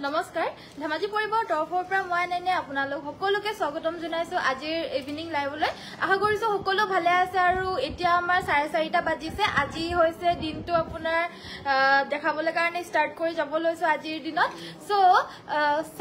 নমস্কাৰ ধেমাজি পৰিবৰ তৰফৰ পৰা মই আনন্যা আপোনালোক সকলোকে স্বাগতম জনাইছো আজিৰ ইভিনিং লাইভলৈ আশা কৰিছো সকলো ভালে আছে আৰু এতিয়া আমাৰ 4:30 বাজিছে আজি হৈছে দিনটো আপোনাৰ দেখাবলৈ কাৰণে ষ্টাৰ্ট কৰি যাব লৈছো আজিৰ দিনত সো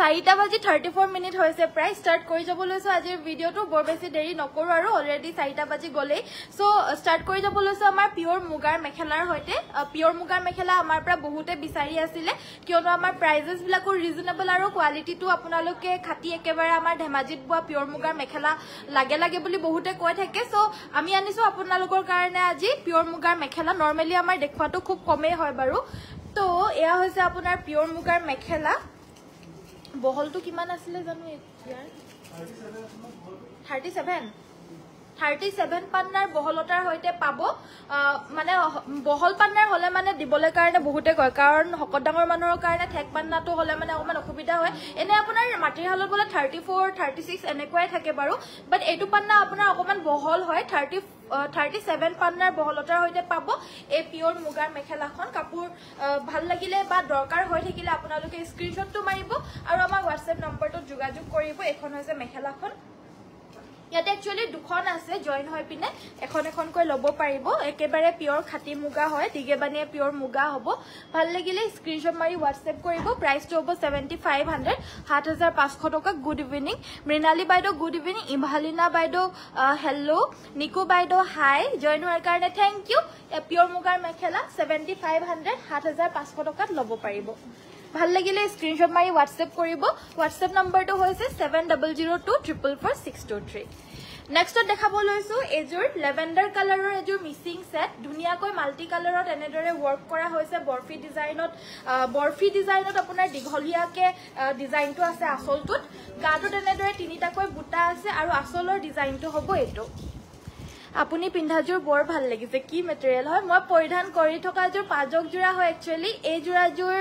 4:34 মিনিট হৈছে প্ৰায় ষ্টাৰ্ট কৰি যাব লৈছো আজিৰ ভিডিওটো বৰ বেছি দেৰি নকৰো আৰু অলৰেডি 4 বাজি গলেই সো ষ্টাৰ্ট কৰি যাব লৈছো আমাৰ পিওৰ মুগাৰ মেখেলাৰ হৈতে পিওৰ মুগাৰ মেখেলা আমাৰ পৰা বহুতে বিচাৰি আছিল কিয়নো আমাৰ প্ৰাইজেছ বিলাক ৰিজনেবল আৰু কোৱালিটিটো আপোনালোকে খাতি একেবাৰে আমাৰ ধেমাজিত বোৱা পিওৰ মুগাৰ মেখেলা লাগে লাগে বুলি বহুতে কৈ থাকে সো আমি আনিছো আপোনালোকৰ কাৰণে আজি পিওৰ মুগাৰ মেখেলা নৰমালি আমাৰ দেখুৱাটো খুব কমেই হয় বাৰু তো এয়া হৈছে আপোনাৰ পিওৰ মুগাৰ মেখেলা বহলটো কিমান আছিল জানো ইয়াৰ 37 পান্নাৰ বহলতাৰ হৈতে পাব মানে বহল পান্নাৰ হলে মানে দিবলৈ কাৰণে বহুতে কয় কাৰণ হকত ডাঙৰ মানুহৰ কাৰণে ঠেক পান্নাটো হলে মানে অকমান অসুবিধা হয় এনে আপোনাৰ মাটিৰ হালত বলে 34 36 এনেকুৱাই থাকে বাৰু বাট এইটো পান্না আপোনাৰ অকমান বহল হয় 37 পান্নাৰ বহলতাৰ হৈতে পাব এই পিওৰ মুগাৰ মেখেলাখন কাপোৰ ভাল লাগিলে বা দৰকাৰ হৈ থাকিলে আপোনালোকে স্ক্ৰিনশ্বটটো মাৰিব আৰু আমাৰ WhatsApp নম্বৰটো যোগাযোগ কৰিব এখন হৈছে মেখেলাখন ইয়াতে একচুয়ালি দুখন আছে জয়েন হৈ পিনে এখন কৈ লব পাৰিব একেবাৰে পিওৰ খাতি মুগা হয় দিগেবানিয়ে পিওৰ মুগা হ'ব ভাল লাগিলে স্ক্ৰিনশ্বট মাৰি WhatsApp কৰিব প্ৰাইসটো হ'ব 7500 7500 টকা গুড ইভিনিং মৃণালী বাইদেউ গুড ইভিনিং ইভালিনা বাইদেউ হেল্লো নিকু বাইদেউ হাই জয়েন হোৱাৰ কাৰণে থ্যাংক ইউ পিওৰ মুগাৰ মেখেলা 7500 7500 টকাত লব পাৰিব ভাল লাগিলে স্ক্ৰিনশ্বট মাৰি WhatsApp কৰিব WhatsApp নম্বৰটো হৈছে 7002444623 নেক্সট দেখাব লৈছো এজুৰ লেভেন্ডাৰ কালাৰৰ এজুৰ মিসিং সেট ধুনিয়াকৈ মাল্টি কালাৰত এনেদৰে ওয়াৰ্ক কৰা হৈছে বৰফি ডিজাইনত আপোনাৰ দিঘলিয়াকে ডিজাইনটো আছে আসলটোত গাটোত এনেদৰে তিনিটাকৈ বুটা আছে আৰু আসলৰ ডিজাইনটো হ'ব এটো আপুনি পিন্ধাজুৰ বৰ ভাল লাগিছে কি মেটেৰিয়েল হয় মই পৰিধান কৰি থকা জুৰ পাজক জোৰা হয় একচুয়ালি এই জোৰাজুৰ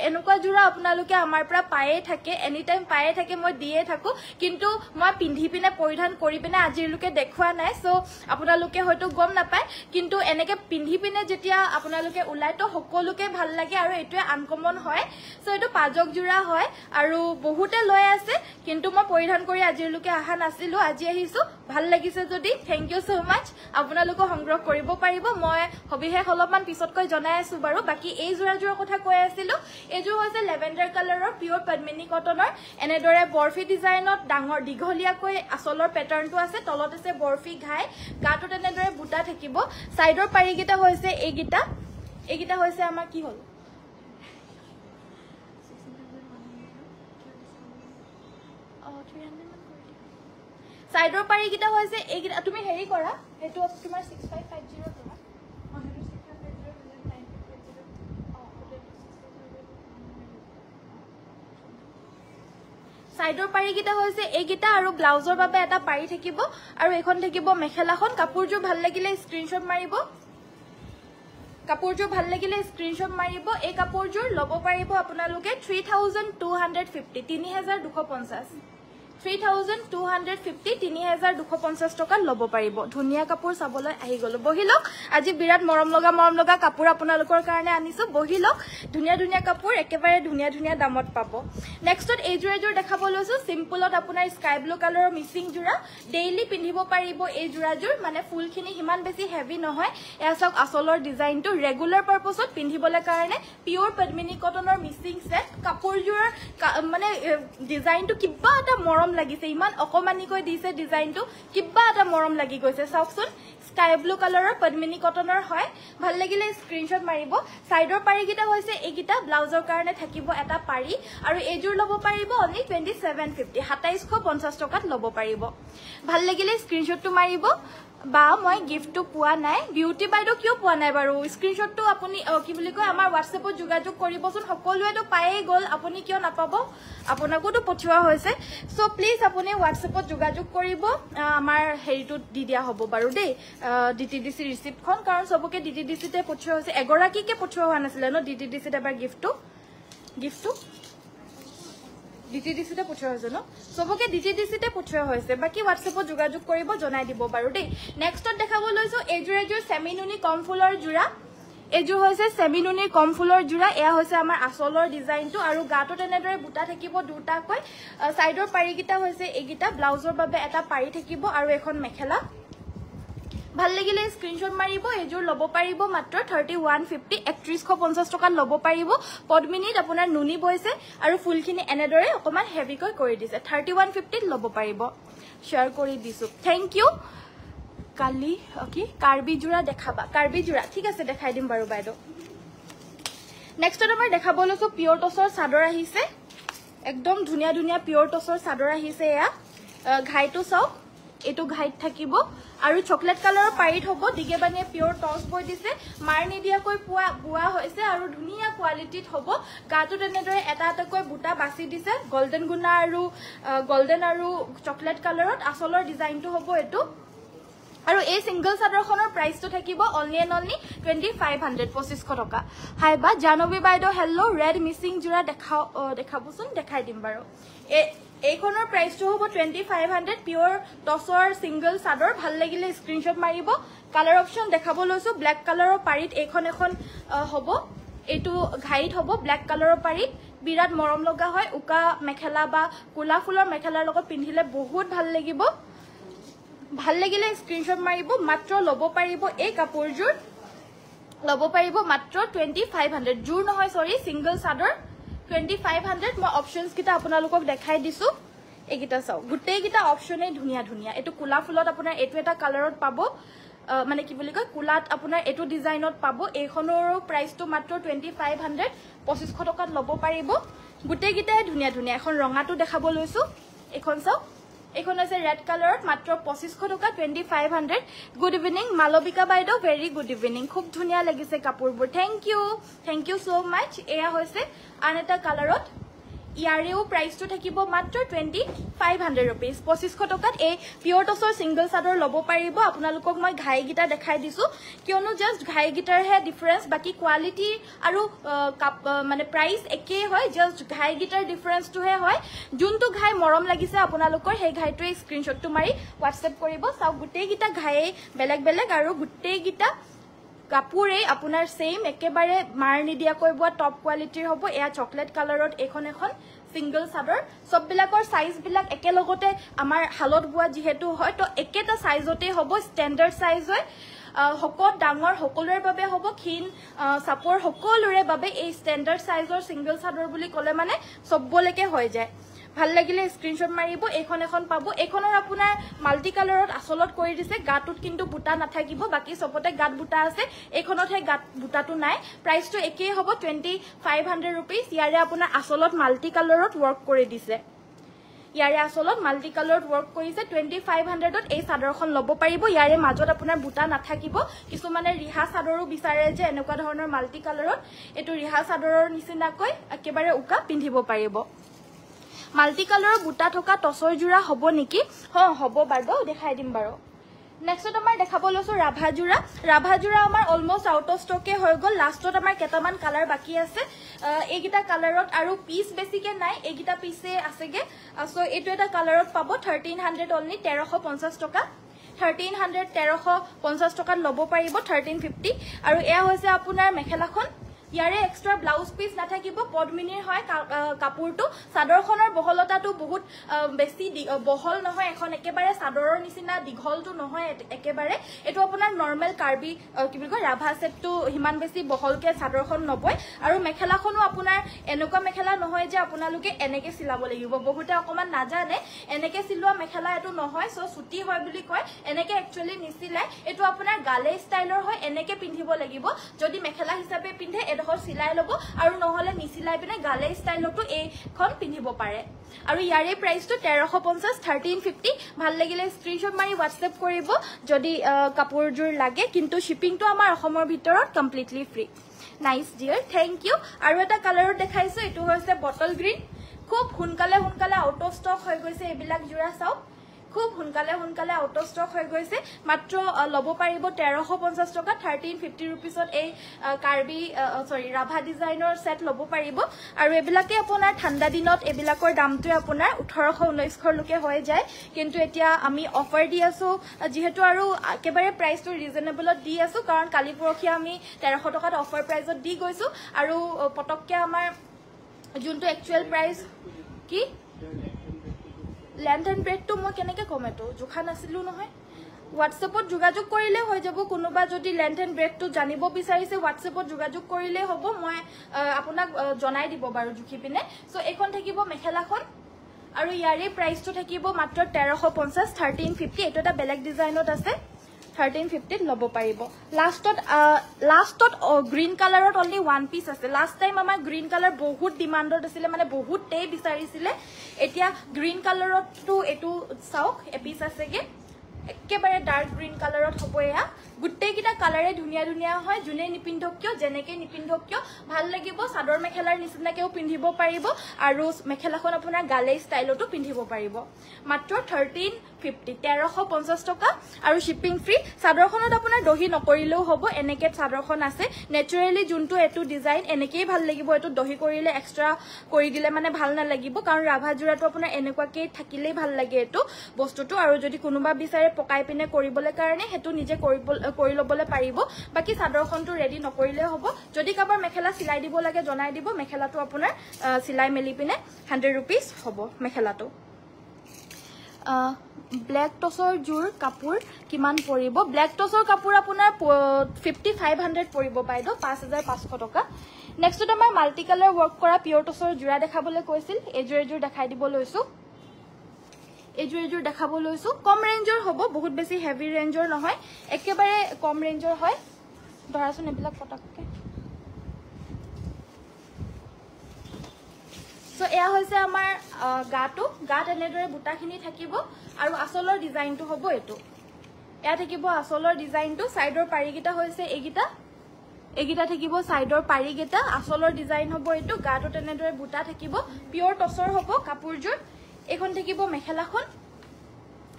এনেকুৱা জোৰা আপোনালোকে আমাৰ পৰা পায়ে থাকে এনি টাইম পায়ে থাকে মই দিয়ে থাকো কিন্তু মই পিন্ধি পিনে পৰিধান কৰি পিনে আজিলৈকে দেখুৱা নাই সো আপোনালোকে হয়তো গম নাপায় কিন্তু এনেকে পিন্ধি পিনে যেতিয়া আপোনালোকে উলাইতো সকলোকে ভাল লাগে আৰু এটোৱে আনকমন হয় সো এটো পাজক জোৰা হয় আৰু বহুতে লৈ আছে কিন্তু মই পৰিধান কৰি আজিলৈকে আহা নাছিলো আজি আহিছো ভাল লাগিছে যদি থ্যাংক ইউ সো মাচ আপোনালোকে সংগ্ৰহ কৰিব পাৰিব মই হবিহে অলপমান পিছতকৈ জনাই আছো বাৰু বাকি এই জোৰাজোৰৰ কথা কৈ আছিলো এজু হৈছে লেভেন্ডাৰ কালাৰৰ পিওৰ পদ্মিনী কটনৰ এনেদৰে বৰফি ডিজাইনত ডাঙৰ দিঘলিয়াকৈ আসলৰ প্যাটাৰ্নটো আছে তলত আছে বৰফি ঘাই গাটোত এনেদৰে বুটা থাকিব সাইডৰ পাৰিগিটা হৈছে এইগিটা হৈছে আমাৰ কি হল সাইডৰ পাৰিগিটা হৈছে এইগিটা তুমি হেৰি কৰা এটো তোমাৰ 6550 কৰা সাইডৰ পাৰিগিটা হৈছে এইগিটা আৰু ব্লাউজৰ বাবে এটা পাৰি থাকিব আৰু এখন থাকিব মেখেলাখন কাপোৰজোৰ ভাল লাগিলে স্ক্ৰিনশ্বট মাৰিব এই কাপোৰজোৰ লব পাৰিব আপোনালোকে 3250 3250 3250 টকা লব পাৰিব ধুনিয়া কাপোৰ চাবলৈ আহি গলো বহিলক আজি বিৰাট মৰম লগা কাপোৰ আপোনালোকৰ কাৰণে আনিছো বহিলক ধুনিয়া কাপোৰ একেবাৰে ধুনিয়া দামত পাব নেক্সটত এই জোৰাজোৰ দেখাব লৈছো সিম্পলত আপোনাৰ স্কাই ব্লু কালাৰৰ মিসিং জোৰা ডেইলি পিন্ধিব পাৰিব এই জোৰাজোৰ মানে ফুলখিনি হিমান বেছি হেভি নহয় এয়া সক আসলৰ ডিজাইনটো ৰেগুলাৰ পাৰপছত পিন্ধিবলৈ কাৰণে পিওৰ পদ্মিনী কটনৰ মিসিং সেট কাপোৰজোৰ মানে ডিজাইনটো কিবা এটা মৰম লাগিছে ইমান অকমানিকৈ দিছে ডিজাইনটো কিবা এটা মৰম লাগি গৈছে চাওকচোন স্কাই ব্লু কালাৰৰ পদ্মিনী কটনৰ হয় ভাল লাগিলে স্ক্ৰিনশ্বট মাৰিব সাইডৰ পাৰিগিটা হৈছে এইগিটা ব্লাউজৰ কাৰণে থাকিব এটা পাৰি আৰু এজুৰ লব পাৰিব অনলি 2750 2750 টকাত লব পাৰিব ভাল লাগিলে স্ক্ৰিনশ্বটটো মাৰিব বা মই গিফটটো পোৱা নাই বিউটি বাইদেউ কিয় পোৱা নাই বাৰু স্ক্ৰিনশ্বটটো আপুনি কি বুলি কয় আমাৰ WhatsAppত যোগাযোগ কৰিবচোন সকলোৱেটো পায়ে গল আপুনি কিয় নাপাব আপোনাকোটো পঠিওৱা হৈছে সো প্লিজ আপুনি WhatsAppত যোগাযোগ কৰিব আমাৰ হেৰিটো দি দিয়া হ'ব বাৰু দেই DTDC ৰিসিপ্টখন কাৰণ সবকে DTDC তে পঠিওৱা হৈছে এগৰাকীকে পঠিওৱা হোৱা নাছিল ন DTDC তে এবাৰ গিফটটো DTDC তে পঠিওৱা হৈছে ন সবকে DTDC তে পঠিওৱা হৈছে বাকি WhatsAppত যোগাযোগ কৰিব জনাই দিব বাৰু দেই নেক্সটত দেখাব লৈছো এজুৰ সেমিনুনি কম ফুলৰ জোৰা এযোৰ হৈছে সেমিনুনি কম ফুলৰ জোৰা এয়া হৈছে আমাৰ আসলৰ ডিজাইনটো আৰু গাটো তেনেদৰে বুটা থাকিব দুটাকৈ সাইডৰ পাৰিকিটা হৈছে এগিটা ব্লাউজৰ বাবে এটা পাৰি থাকিব আৰু এখন মেখেলা ভাল লাগিলে স্ক্ৰিনশ্বট মাৰিব এযোৰ লব পাৰিব মাত্ৰ 3150 3150 টকাত লব পাৰিব পদ্মিনীত আপোনাৰ নুনি বৈছে আৰু ফুলখিনি এনেদৰে অকমান হেভিকৈ কৰি দিছে 3150 লব পাৰিব শেয়াৰ কৰি দিছো থ্যাংক ইউ কালি কি কাৰ্বি জোৰা দেখাবা কাৰ্বি জোৰা ঠিক আছে দেখাই দিম বাৰু বাইদেউ নেক্সটত আমাৰ দেখাব লৈছো পিয়ৰ টছৰ চাদৰ আহিছে একদম ধুনিয়া ধুনিয়া পিয়ৰ টছৰ চাদৰ আহিছে এয়া ঘাইটো চাওক এটো ঘাইত থাকিব আৰু চকলেট কালাৰৰ পাইট হ'ব দিগেবানিয়ে পিয়ৰ টছ বৈ দিছে মাৰ নিদিয়াকৈ বুৱা হৈছে আৰু ধুনিয়া কোৱালিটিত হ'ব গাটো তেনেদৰে এটা এটাকৈ বুটা বাছি দিছে গোল্ডেন গুনা আৰু গোল্ডেন আৰু চকলেট কালাৰত আসলৰ ডিজাইনটো হ'ব এটো আৰু এই সিঙ্গল চাদৰখনৰ প্ৰাইসটো থাকিব অনলি এণ্ড অনলি 2500 2500 টকা হাইবা জানবী বাইদেউ হেল্লো ৰেড মিসিং জোৰা দেখাবচোন দেখাই দিম বাৰু এইখনৰ প্ৰাইসটো হ'ব 2500 পিওৰ টছৰ সিঙ্গল চাদৰ ভাল লাগিলে স্ক্ৰিনশ্বট মাৰিব কালাৰ অপচন দেখাব লৈছো ব্ল্যাক কালাৰৰ পাৰিত এখন হ'ব এটো ঘাইত হ'ব ব্ল্যাক কালাৰৰ পাৰিত বিৰাট মৰম লগা হয় উকা মেখেলা বা কুলা ফুলৰ মেখেলাৰ লগত পিন্ধিলে বহুত ভাল লাগিব ভাল লাগিলে স্ক্ৰিনশ্বট মাৰিব মাত্ৰ লব পাৰিব এই কাপোৰজোৰ লব পাৰিব মাত্ৰ 2500 জোৰ নহয় সৰি সিঙ্গল চাদৰ 2500 মই অপশনস কিটা আপোনালোকক দেখাই দিছো এগিটা চাও গুটেই গিটা অপশনে ধুনিয়া ধুনিয়া এটো কুলা ফুলত আপোনাৰ এটো এটা কালাৰত পাব মানে কি বুলি কয় কুলাত আপোনাৰ এটো ডিজাইনত পাব এইখনৰ প্ৰাইসটো মাত্ৰ 2500 2500 টকাত লব পাৰিব গুটেই গিটা ধুনিয়া ধুনিয়া এখন ৰঙাটো দেখাব লৈছো এখন চাও এখন আছে ৰেড কালাৰত মাত্ৰ 2500 টকা 2500 গুড ইভিনিং মালবিকা বাইদেউ ভেৰি গুড ইভিনিং খুব ধুনিয়া লাগিছে কাপোৰবোৰ থ্যাংক ইউ সো মাচ এয়া হৈছে আন এটা কালাৰত ইয়াৰেও প্ৰাইসটো থাকিব মাত্ৰ 2500 रुपीस 2500 টকাত এই পিওৰ টছৰ সিঙ্গল চাদৰ লব পাৰিব আপোনালোকক মই ঘাই গিটা দেখাই দিছো কিয়নো জাস্ট ঘাই গিটাৰ হে ডিফাৰেন্স বাকি কোৱালিটি আৰু মানে প্ৰাইস একে হয় জাস্ট ঘাই গিটাৰ ডিফাৰেন্সটো হে হয় যোনটো ঘাই মৰম লাগিছে আপোনালোকৰ সেই ঘাইটোৱে স্ক্ৰিনশ্বটটো মাৰি WhatsApp কৰিব চাও গুটেই গিটা ঘাই বেলেগ বেলেগ আৰু গুটেই গিটা কাপুৰে আপোনাৰ সেম একেবাৰে মাৰ নিদিয়াকৈ বুৱা টপ কোৱালিটিৰ হ'ব এয়া চকলেট কালাৰত এখন সিঙ্গল চাদৰ সব বিলাকৰ সাইজ বিলাক একে লগতে আমাৰ হালত বুৱা যেহেতু হয় তো একেটা সাইজতে হ'ব স্ট্যান্ডাৰ্ড সাইজ হয় হকত ডাঙৰ সকলোৰে বাবে হ'ব ক্ষীণ সাপৰ সকলোৰে বাবে এই স্ট্যান্ডাৰ্ড সাইজৰ সিঙ্গল চাদৰ বুলি ক'লে মানে সবলৈকে হৈ যায় ভাল লাগিলে স্ক্ৰিনশ্বট মাৰিব এখন পাব এখনৰ আপোনাৰ মাল্টি কালাৰত আসলত কৰি দিছে গাটুত কিন্তু বুটা নাথাকিব বাকি সবতে গাট বুটা আছে এখনতহে গাট বুটাটো নাই প্ৰাইসটো একেই হ'ব 2500 रुपीस ইয়াৰে আপোনাৰ আসলত মাল্টি কালাৰত ওয়াৰ্ক কৰি দিছে ইয়াৰে আসলত মাল্টি কালাৰত ওয়াৰ্ক কৰিছে 2500 ত এই চাদৰখন লব পাৰিব ইয়াৰে মাজত আপোনাৰ বুটা নাথাকিব কিছুমানে ৰিহা চাদৰো বিচাৰে যে এনেকুৱা ধৰণৰ মাল্টি কালাৰত এটো ৰিহা চাদৰৰ নিচিনাকৈ একেবাৰে উকা পিন্ধিব পাৰিব মাল্টি কালাৰৰ বুটা থকা টছৰ জোৰা হ'ব নেকি হ'ব বাৰু দেখাই দিম বাৰু নেক্সট আমাৰ দেখাব লৈছো ৰাভা জোৰা আমাৰ অলমোস্ট আউট অফ ষ্টকে হৈ গল লাষ্টত আমাৰ কেটামান কালাৰ বাকি আছে এইগিটা কালাৰত আৰু পিস বেছিকে নাই এইগিটা পিসে আছেগে সো এটো এটা কালাৰত পাব 1300 অনলি 1350 টকা 1350 টকাত লব পাৰিব 1350 আৰু এয়া হৈছে আপোনাৰ মেখেলাখন ইয়াৰে এক্সট্ৰা ব্লাউজ পিস নাথাকিব পদ্মিনীৰ হয় কাপোৰটো চাদৰখনৰ বহলতাটো বহুত বেছি বহল নহয় এখন একেবাৰে চাদৰৰ নিচিনা দীঘলটো নহয় একেবাৰে এটো আপোনাৰ নৰমাল কাৰ্বি কি বুলি কয় ৰাভা সেটটো হিমান বেছি বহলকে চাদৰখন নবয় আৰু মেখেলাখনো আপোনাৰ এনেকুৱা মেখেলা নহয় যে আপোনালোকে এনেকে সিলাব লাগিব বহুতে অকমান নাজানে এনেকে সিলোৱা মেখেলা এটো নহয় সো সুতি হয় বুলি কয় এনেকে একচুয়ালি নিছিলাই এটো আপোনাৰ গালে ষ্টাইলৰ হয় এনেকে পিন্ধিব লাগিব যদি মেখেলা হিচাপে পিন্ধে এডখৰ সিলাই লব আৰু নহলে নিছিলাই পিনে গালে ষ্টাইলটো এইখন পিন্ধিব পাৰে আৰু ইয়াৰে প্ৰাইসটো 1350 1350 ভাল লাগিলে স্ক্ৰিনশ্বট মাৰি WhatsApp কৰিব যদি কাপোৰজোৰ লাগে কিন্তু শিপিংটো আমাৰ অসমৰ ভিতৰত completely free nice dear thank you আৰু এটা কালাৰত দেখাইছো এটো হৈছে বটল গ্ৰীন খুব হুনকালে আউট অফ ষ্টক হৈ গৈছে এবিলাক জোৰা চাও খুব সোনকালে আউট অফ ষ্টক হৈ গৈছে মাত্ৰ লব পাৰিব 1350 টকা 1350 रुपीसত এই কাৰ্বি ৰাভা ডিজাইনৰ সেট লব পাৰিব আৰু এবিলাকে আপোনাৰ ঠাণ্ডা দিনত এবিলাকৰ দামটো আপোনাৰ 1800-1900 লকে হৈ যায় কিন্তু এতিয়া আমি অফাৰ দি আছো যেহেতু আৰু একেবাৰে প্ৰাইসটো ৰিজনেবলত দি আছো কাৰণ কালি পৰখি আমি 1300 টকাত অফাৰ প্ৰাইসত দি গৈছো আৰু পটককে আমাৰ যোনটো একচুয়াল প্ৰাইস কি লেন্থ এন্ড ব্ৰেড তো মই কেনেকে কমেটো জুখা নাছিলো নহয় WhatsAppত যোগাযোগ কৰিলে হৈ যাব কোনোবা যদি লেন্থ এন্ড ব্ৰেড তো জানিব বিচাৰিছে WhatsAppত যোগাযোগ কৰিলে হ'ব মই আপোনাক জনাই দিব বাৰু জুখি পিনে সো এখন থাকিব মেখেলাখন আৰু ইয়াৰে প্ৰাইসটো থাকিব মাত্ৰ 1350 1350 এটো এটা বেলেগ ডিজাইনত আছে 1350 লব পাৰিব লাষ্টত গ্ৰীন কালাৰত অনলি ওয়ান পিস আছে লাষ্ট টাইম আমাৰ গ্ৰীন কালাৰ বহুত ডিমান্ডত আছিল মানে বহুতই বিচাৰিছিলে এতিয়া গ্ৰীন কালাৰতটো এটো চাওক এপিস আছেগে একেবাৰে ডাৰ্ক গ্ৰীন কালাৰত হ'ব এয়া গুটেই কিটা কালাৰে ধুনিয়া হয় জুনে নিপিন্ধক কিয় জেনেকে নিপিন্ধক কিয় ভাল লাগিব সাদৰ মেখেলাৰ নিচিনাকেও পিন্ধিব পাৰিব আৰু মেখেলাখন আপোনাৰ গালে ষ্টাইলতো পিন্ধিব পাৰিব মাত্ৰ 1350 টকা আৰু শিপিং ফ্ৰী সাদৰখনত আপোনাৰ দহি নকৰিলেও হ'ব এনেকে সাদৰখন আছে নেচাৰেলি যোনটো এটো ডিজাইন এনেকেই ভাল লাগিব এটো দহি কৰিলে এক্সট্ৰা কৰি দিলে মানে ভাল না লাগিব কাৰণ ৰাভা জোৰাটো আপোনাৰ এনেকুৱাকে থাকিলেই ভাল লাগে এটো বস্তুটো আৰু যদি কোনোবা বিচাৰে পকাই পিনে কৰিবলে কাৰণে হেতু নিজে কৰি লবলে পাৰিব বাকি সাদৰখনটো ৰেডি নকৰিলে হ'ব যদি কাবাৰ মেখেলা সিলাই দিব লাগে জনাই দিব মেখেলাটো আপোনাৰ সিলাই মেলি পিনে 100 रुपीस হ'ব মেখেলাটো ব্ল্যাক টসৰ জোৰ কাপোৰ কিমান পৰিব ব্ল্যাক টসৰ কাপোৰ আপোনাৰ 5500 পৰিব বাইদো 5500 টকা নেক্সটত আমাৰ মাল্টি কালাৰ ওয়াৰ্ক কৰা পিওৰ টসৰ জোৰা দেখাবলৈ কৈছিল এজোৰ দেখাই দিব লৈছো এজোৰ দেখাব লৈছো কম ৰেঞ্জৰ হ'ব বহুত বেছি হেভি ৰেঞ্জৰ নহয় একেবাৰে কম ৰেঞ্জৰ হয় ধৰাচোন এবিলাক পটককে সো এয়া হৈছে আমাৰ গাত এনেদৰে বুটাখিনি থাকিব আৰু আসলৰ ডিজাইনটো হ'ব এটো এয়া থাকিব আসলৰ ডিজাইনটো সাইডৰ পাৰিগিটা হৈছে এগিটা থাকিব সাইডৰ পাৰিগিটা আসলৰ ডিজাইন হ'ব এটো গাটো এনেদৰে বুটা থাকিব পিওৰ টসৰ হ'ব কাপোৰজোৰ এখন থাকিব মেখেলাখন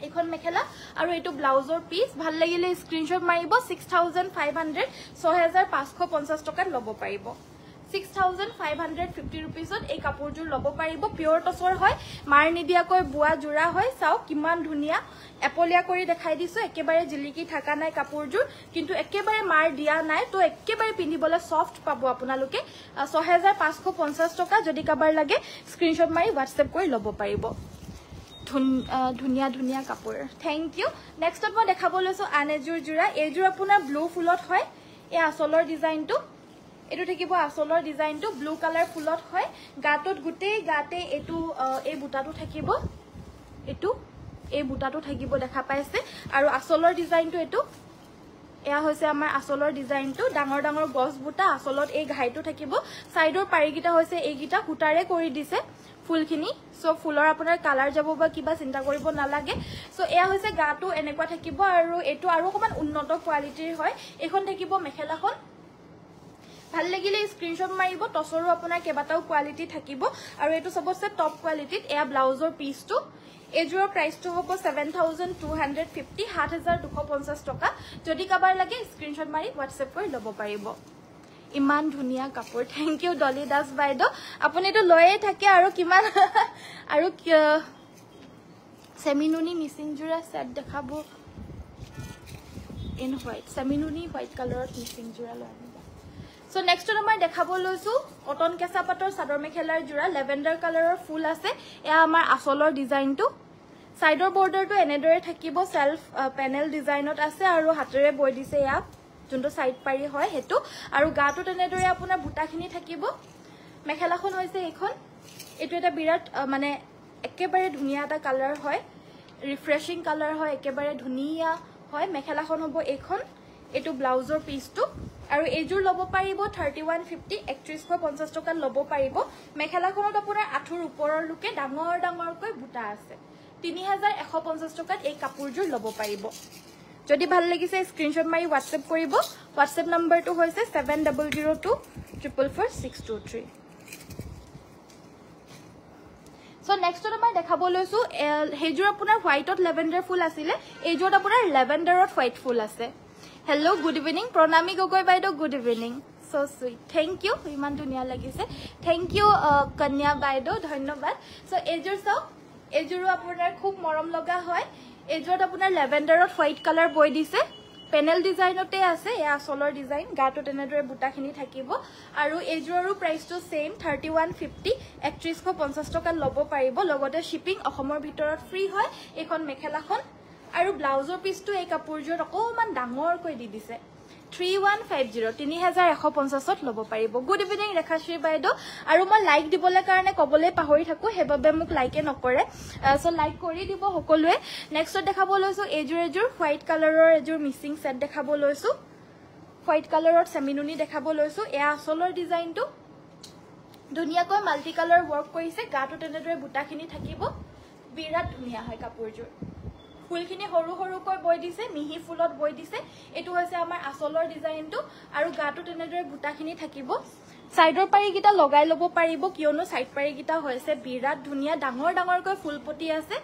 এখন মেখেলা আৰু এটো ব্লাউজৰ পিস ভাল লাগিলে স্ক্ৰিনশ্বট মাৰিব 6500 6550 টকাত লব পাৰিব 6550 रुपीसত এই কাপোৰজোৰ লব পাৰিব পিওৰ টসৰ হয় মাৰ নিদিয়াকৈ বুৱা জোৰা হয় চাও কিমান ধুনিয়া এপলিয়া কৰি দেখাই দিছো একেবাৰে জিলিকি থাকা নাই কাপোৰজোৰ কিন্তু একেবাৰে মাৰ দিয়া নাই তো একেবাৰে পিন্ধিবলে সফট পাব আপোনালোকে 6550 টকা যদি কাবাৰ লাগে স্ক্ৰিনশ্বট মাৰি WhatsApp কৰি লব পাৰিব ধুনিয়া কাপোৰ থ্যাংক ইউ নেক্সটত মই দেখাব লৈছো আনেজুৰ জোৰা এজোৰ আপোনাৰ ব্লু ফুলত হয় এই আসলৰ ডিজাইনটো এটো থাকিব আসলৰ ডিজাইনটো ব্লু কালাৰ ফুলত হয় গাটত গুটেই গাতে এটো এই বুটাটো থাকিব এটো এই বুটাটো থাকিব দেখা পাইছে আৰু আসলৰ ডিজাইনটো এটো এয়া হৈছে আমাৰ আসলৰ ডিজাইনটো ডাঙৰ গছ বুটা আসলত এই ঘাইটো থাকিব সাইডৰ পাৰিগিটা হৈছে এইগিটা কুটাৰে কৰি দিছে ফুলখিনি সো ফুলৰ আপোনাৰ কালাৰ যাব বা কিবা চিন্তা কৰিব নালাগে সো এয়া হৈছে গাটো এনেকুৱা থাকিব আৰু এটো আৰু অকমান উন্নত কোৱালিটিৰ হয় এখন থাকিব মেখেলাখন ভাল লাগিলে স্ক্ৰিনশ্বট মাৰিব টসৰো আপোনাৰ কেবাটাও কোৱালিটি থাকিব আৰু এটো সবছে টপ কোৱালিটিত এয়া ব্লাউজৰ পিসটো এজোৰ প্ৰাইসটো হ'ব 7250 7250 টকা যদি কাবাৰ লাগে স্ক্ৰিনশ্বট মাৰি WhatsApp কৰি লব পাৰিব ইমান ধুনিয়া কাপোৰ থ্যাংক ইউ ডলি দাস বাইদো আপুনিটো লয়ে থাকে আৰু কিমান আৰু সেমিনুনি মিসিং জোৰা সেট দেখাব ইন হোয়াইট সেমিনুনি হোয়াইট কালাৰত মিসিং জোৰা লয় সো নেক্সট আমাৰ দেখাব লৈছো কটন কেঁচা পাটৰ চাদৰ মেখেলাৰ জোৰা লেভেণ্ডাৰ কালাৰৰ ফুল আছে এয়া আমাৰ আসলৰ ডিজাইনটো সাইডৰ বৰ্ডাৰটো এনেদৰে থাকিব সেলফ পেনেল ডিজাইনত আছে আৰু হাতেৰে বৈ দিছে ইয়া যোনটো সাইড পাৰি হয় হেতু আৰু গাটো এনেদৰে আপোনাৰ বুটাখিনি থাকিব মেখেলাখন হৈছে এখন এটো এটা বিৰাট মানে একেবাৰে ধুনিয়া এটা কালাৰ হয় ৰিফ্ৰেশিং কালাৰ হয় একেবাৰে ধুনিয়া হয় মেখেলাখন হ'ব এখন এটো ব্লাউজৰ পিসটো আৰু এজোৰ লব পাৰিব 3150 3150 টকা লব পাৰিব মেখেলাখনত আপোনাৰ আঠুৰ ওপৰৰ লুকে ডাঙৰকৈ বুটা আছে 3150 টকাত এই কাপোৰজোৰ লব পাৰিব যদি ভাল লাগিছে স্ক্ৰিনশ্বট মাৰি WhatsApp কৰিব WhatsApp নম্বৰটো হৈছে 7002444623 সো নেক্সটত আমাৰ দেখাব লৈছো হেজুৰ আপোনাৰ হোৱাইটত লেভেণ্ডাৰ ফুল আছিলে এইজোৰত আপোনাৰ লেভেণ্ডাৰত হোৱাইট ফুল আছে hello' good evening Pranami Gogoi বাইদেউ good evening so sweet thank you ইমান ধুনীয়া লাগিছে থেংক ইউ কন্যা বাইদেউ ধন্যবাদ সো এইজোৰ চাওক এইজোৰো আপোনাৰ খুব মৰম লগা হয় এইজোৰত আপোনাৰ লেভেণ্ডাৰত হোৱাইট কালাৰ বৈ দিছে পেনেল ডিজাইনতে আছে এয়া আসলৰ ডিজাইন গাটো তেনেদৰে বুটাখিনি থাকিব আৰু এইজোৰৰো প্ৰাইচটো সেম 3150 3150 টকা ল'ব পাৰিব লগতে শিপিং অসমৰ ভিতৰত ফ্ৰী হয় এখন মেখেলাখন আৰু ব্লাউজৰ পিছটো এই কাপোৰযোৰত অকমান ডাঙৰকৈ দি দিছে 3150 3150ত ল'ব পাৰিব গুড ইভিনিং ৰেখাশ্ৰী বাইদেউ আৰু মই লাইক দিবলৈ কাৰণে কবলৈ পাহৰি থাকো হেবাবে মোক লাইকে নকৰে সো লাইক কৰি দিব সকলোৱে নেক্সট দেখাব লৈছো এজোৰ হোৱাইট কালাৰৰ এজোৰ মিচিং সেট দেখাব লৈছো হোৱাইট কালাৰত সেমিনুনি দেখাব লৈছো এয়া আসলৰ ডিজাইনটো ধুনীয়াকৈ মাল্টি কালাৰ ওয়াৰ্ক কৰিছে গাটো তেনেদৰে বুটাখিনি থাকিব বিৰাট ধুনীয়া হয় কাপোৰযোৰ ফুলখিনি হৰু হৰুকৈ বৈ দিছে মিহি ফুলত বৈ দিছে এটো হৈছে আমাৰ আসলৰ ডিজাইনটো আৰু গাটো তেনেদৰে বুটাখিনি থাকিব সাইডৰ পাৰিকিটা লগাই লব পাৰিব কিয়নো সাইড পাৰিকিটা হৈছে বিৰাট ধুনীয়া ডাঙৰ ডাঙৰকৈ ফুলপটি আছে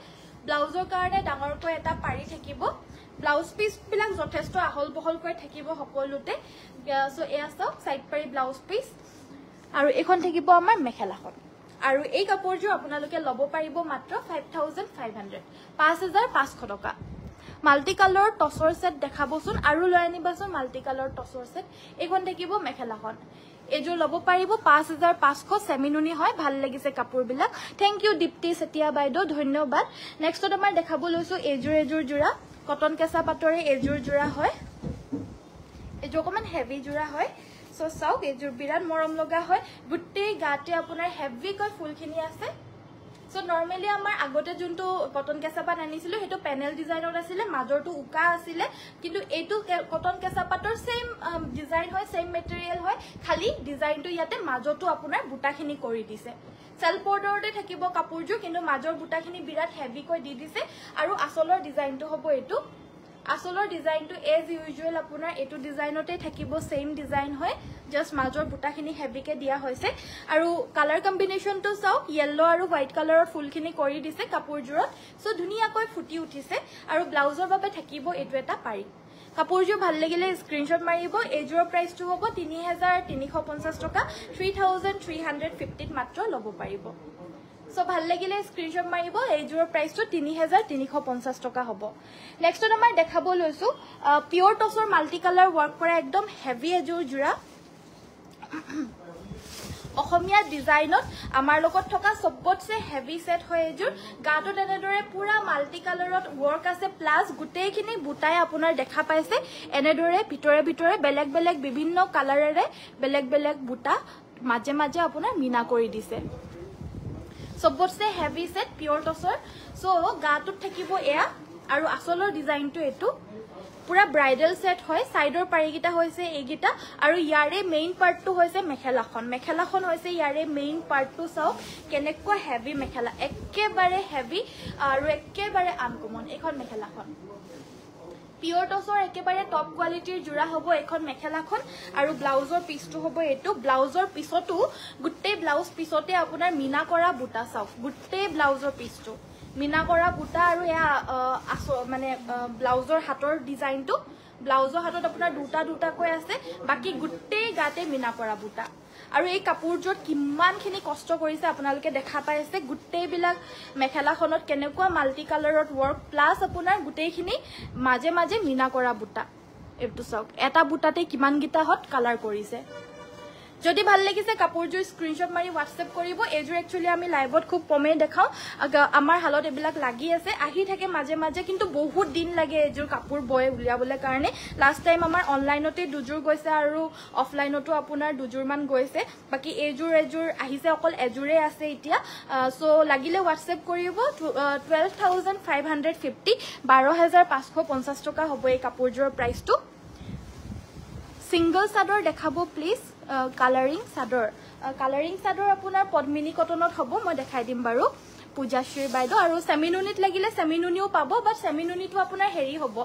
ব্লাউজৰ কাৰণে ডাঙৰকৈ এটা পাৰি থাকিব ব্লাউজ পিস বিলাক যথেষ্ট আহল বহলকৈ থাকিব সকলোতে সো এয়া চাওক সাইড পাৰি ব্লাউজ পিস আৰু এখন থাকিব আমাৰ মেখেলাখন আৰু এই কাপোৰযোৰ আপোনালোকে ল'ব পাৰিব মাত্ৰ 5500 5500 টকা মাল্টি কালাৰ টছৰ সেট দেখাবচোন আৰু লৈ আনিবাচোন মাল্টি কালাৰ টছৰ সেট এখন থাকিব মেখেলাখন এজোৰ ল'ব পাৰিব 5500 সেমিনুনি হয় ভাল লাগিছে কাপোৰবিলাক থ্যাংক ইউ দীপ্তি সেতিয়া বাইদেউ ধন্যবাদ নেক্সটত আমাৰ দেখাব লৈছো এজোৰ জোৰা কটন কেঁচা পাটৰে এজোৰ জোৰা হয় এজোৰ অকমান হেভি জোৰা হয় সো চাওক এজোৰ বিৰাট মৰম লগা হয় গুটেই গাতে আপোনাৰ হেভি কৈ ফুলখিনি আছে সো নৰমালি আমাৰ আগতে যোনটো কটন কেঁচা পাট আনিছিলো হেটো পেনেল ডিজাইনত আছিল মাজৰটো উকা আছিল কিন্তু এটো কটন কেঁচা পাটৰ সেম ডিজাইন হয় সেম মেটেৰিয়েল হয় খালি ডিজাইনটো ইয়াতে মাজৰটো আপোনাৰ বুটাখিনি কৰি দিছে সেলফ বৰ্ডাৰতে থাকিব কাপোৰযোৰ কিন্তু মাজৰ বুটাখিনি বিৰাট হেভি কৈ দি দিছে আৰু আসলৰ ডিজাইনটো হ'ব এটো আসলৰ ডিজাইনটো এজ ইউজুৱেল আপোনাৰ এটো ডিজাইনতে থাকিব সেম ডিজাইন হয় জাস্ট মাজৰ বুটাখিনি হেভিকে দিয়া হৈছে আৰু কালাৰ কম্বিনেশনটো চাওক ইয়েলো আৰু হোৱাইট কালাৰৰ ফুলখিনি কৰি দিছে কাপোৰযোৰত সো ধুনীয়াকৈ ফুটি উঠিছে আৰু ব্লাউজৰ বাবে থাকিব এটো এটা পাৰি কাপোৰযোৰ ভাল লাগিলে স্ক্ৰিনশ্বট মাৰিব এজোৰ প্ৰাইচটো হ'ব 3350 টকা 3350 মাত্ৰ ল'ব পাৰিব সো ভাল লাগিলে স্ক্ৰিনশ্বট মাৰিব এজোৰ প্ৰাইচটো 3350 টকা হ'ব নেক্সটত আমাৰ দেখাব লৈছো পিওৰ টছৰ মাল্টি কালাৰ ওয়াৰ্ক কৰা একদম হেভি এজোৰ জোৰা অসমীয়া ডিজাইনত আমাৰ লগত থকা সবতছে হেভি সেট হয় এজোৰ গাটো তেনেদৰে পুৰা মাল্টি কালাৰত ওয়াৰ্ক আছে প্লাস গুটেইখিনি বুটাই আপোনাৰ দেখা পাইছে এনেদৰে ভিতৰে ভিতৰে বেলেগ বেলেগ বিভিন্ন কালাৰেৰে বেলেগ বেলেগ বুটা মাজে মাজে আপোনাৰ মিনা কৰি দিছে সবতছে হেভি সেট পিওৰ টছৰ সো গাটোত থাকিব এয়া আৰু আসলৰ ডিজাইনটো এটো পুৰা ব্ৰাইডাল সেট হয় সাইডৰ পাৰিকিটা হৈছে এইগিটা আৰু ইয়াৰে মেইন পাৰ্টটো হৈছে মেখেলাখন হৈছে ইয়াৰে মেইন পাৰ্টটো চাওক কেনেকুৱা হেভি মেখেলা একেবাৰে হেভি আৰু একেবাৰে আনকমন এখন মেখেলাখন পিওৰ টছৰ একেবাৰে টপ কোৱালিটিৰ জোৰা হ'ব এখন মেখেলাখন আৰু ব্লাউজৰ পিছটো হ'ব এটো ব্লাউজৰ পিছটো গুটে ব্লাউজ পিছতে আপোনাৰ মিনা কৰা বুটা চাওক গুটে ব্লাউজৰ পিছটো মিনা কৰা বুটা আৰু এয়া মানে ব্লাউজৰ হাতৰ ডিজাইনটো ব্লাউজৰ হাতত আপোনাৰ দুটা কৈ আছে বাকি গুটে গাতে মিনা কৰা বুটা আৰু এই কাপোৰযোৰত কিমানখিনি কষ্ট কৰিছে আপোনালোকে দেখা পাইছে গুটেইবিলাক মেখেলাখনত কেনেকুৱা মাল্টি কালাৰত ওয়াৰ্ক প্লাস আপোনাৰ গুটেইখিনি মাজে মাজে মিনা কৰা বুটা এটো চাওক এটা বুটাতে কিমান গিটা হট কালাৰ কৰিছে যদি ভাল লাগিছে কাপোৰযোৰ স্ক্ৰিনশ্বট মাৰি WhatsApp কৰিব এজোৰ একচুয়ালি আমি লাইভত খুব কমে দেখাও আমাৰ হালত এবিলাক লাগি আছে আহি থাকে মাজে মাজে কিন্তু বহুত দিন লাগে এজোৰ কাপোৰ বয় উলিয়াবলৈ কাৰণে লাষ্ট টাইম আমাৰ অনলাইনতে দুজোৰ গৈছে আৰু অফলাইনতো আপোনাৰ দুজোৰ মান গৈছে বাকি এজোৰ আহিছে অকল এজোৰে আছে এতিয়া সো লাগিলে WhatsApp কৰিব 12550 12550 টকা হ'ব এই কাপোৰযোৰৰ প্ৰাইচটো সিঙ্গল সাদৰ দেখাবো প্লিজ কালাৰিং সাদৰ আপোনাৰ পদ্মিনী কটনত হ'ব মই দেখাই দিম বাৰু পূজাশ্ৰী বাইদেউ আৰু সেমিনুনিত লাগিলে সেমিনুনিও পাব বাট সেমিনুনিটো আপোনাৰ হেৰি হ'ব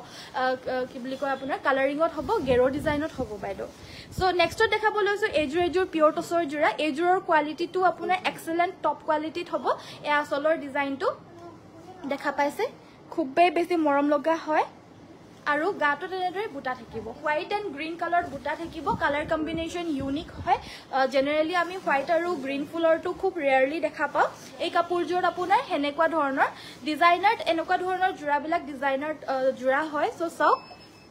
কি বুলি কয় আপোনাৰ কালাৰিঙত হ'ব গেৰো ডিজাইনত হ'ব বাইদেউ সো নেক্সটত দেখাব লৈছো এজোৰ পিয়ৰ টছৰ জোৰা এজোৰৰ কোৱালিটিটো আপোনাৰ এক্সেলেন্ট টপ কোৱালিটিত হ'ব এ আসলৰ ডিজাইনটো দেখা পাইছে খুবেই বেছি মৰম লগা হয় আৰু গাটো তেনেদৰে বুটা থাকিব হোৱাইট এণ্ড গ্ৰীণ কালাৰ বুটা থাকিব কালাৰ কম্বিনেশ্যন ইউনিক হয় জেনেৰেলি আমি হোৱাইট আৰু গ্ৰীণ ফুলৰটো খুব ৰেয়াৰলি দেখা পাওঁ এই কাপোৰযোৰত আপোনাৰ হেনেকুৱা ধৰণৰ ডিজাইনাৰ এনেকুৱা ধৰণৰ জোৰাবিলাক ডিজাইনাৰ জোৰা হয় সো চাওক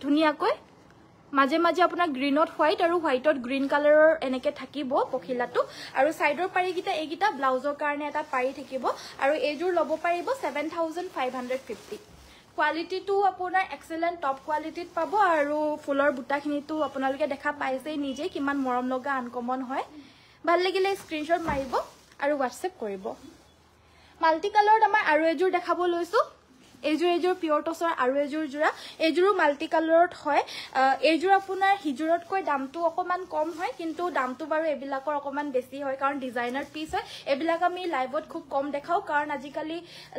ধুনীয়াকৈ মাজে মাজে আপোনাৰ গ্ৰীণত হোৱাইট আৰু হোৱাইটত গ্ৰীণ কালাৰৰ এনেকে থাকিব পখিলাটো আৰু সাইডৰ পাৰিকিটা এইকিটা ব্লাউজৰ কাৰণে এটা পাৰি থাকিব আৰু এইযোৰ ল'ব পাৰিব 7550 কোৱালিটিটো আপোনাৰ এক্সেলেন্ট টপ কোৱালিটিত পাব আৰু ফুলৰ বুটাখিনিটো আপোনালোকে দেখা পাইছেই নিজে কিমান মৰম লগা আনকমন হয় ভাল লাগিলে স্ক্ৰিনশ্বট মাৰিব আৰু হোৱাটছএপ কৰিব মাল্টি কালাৰত আমাৰ আৰু এযোৰ দেখাব লৈছো এযোৰ পিয়ৰ টছৰ আৰু এযোৰ জোৰা এযোৰো মাল্টি কালাৰত হয় এযোৰ আপোনাৰ হিজোৰতকৈ দামটো অকমান কম হয় কিন্তু দামটো বাৰু এবিলাকৰ অকমান বেছি হয় কাৰণ ডিজাইনাৰ পিস হয় এবিলাক আমি লাইভত খুব কম দেখাও কাৰণ আজিকালি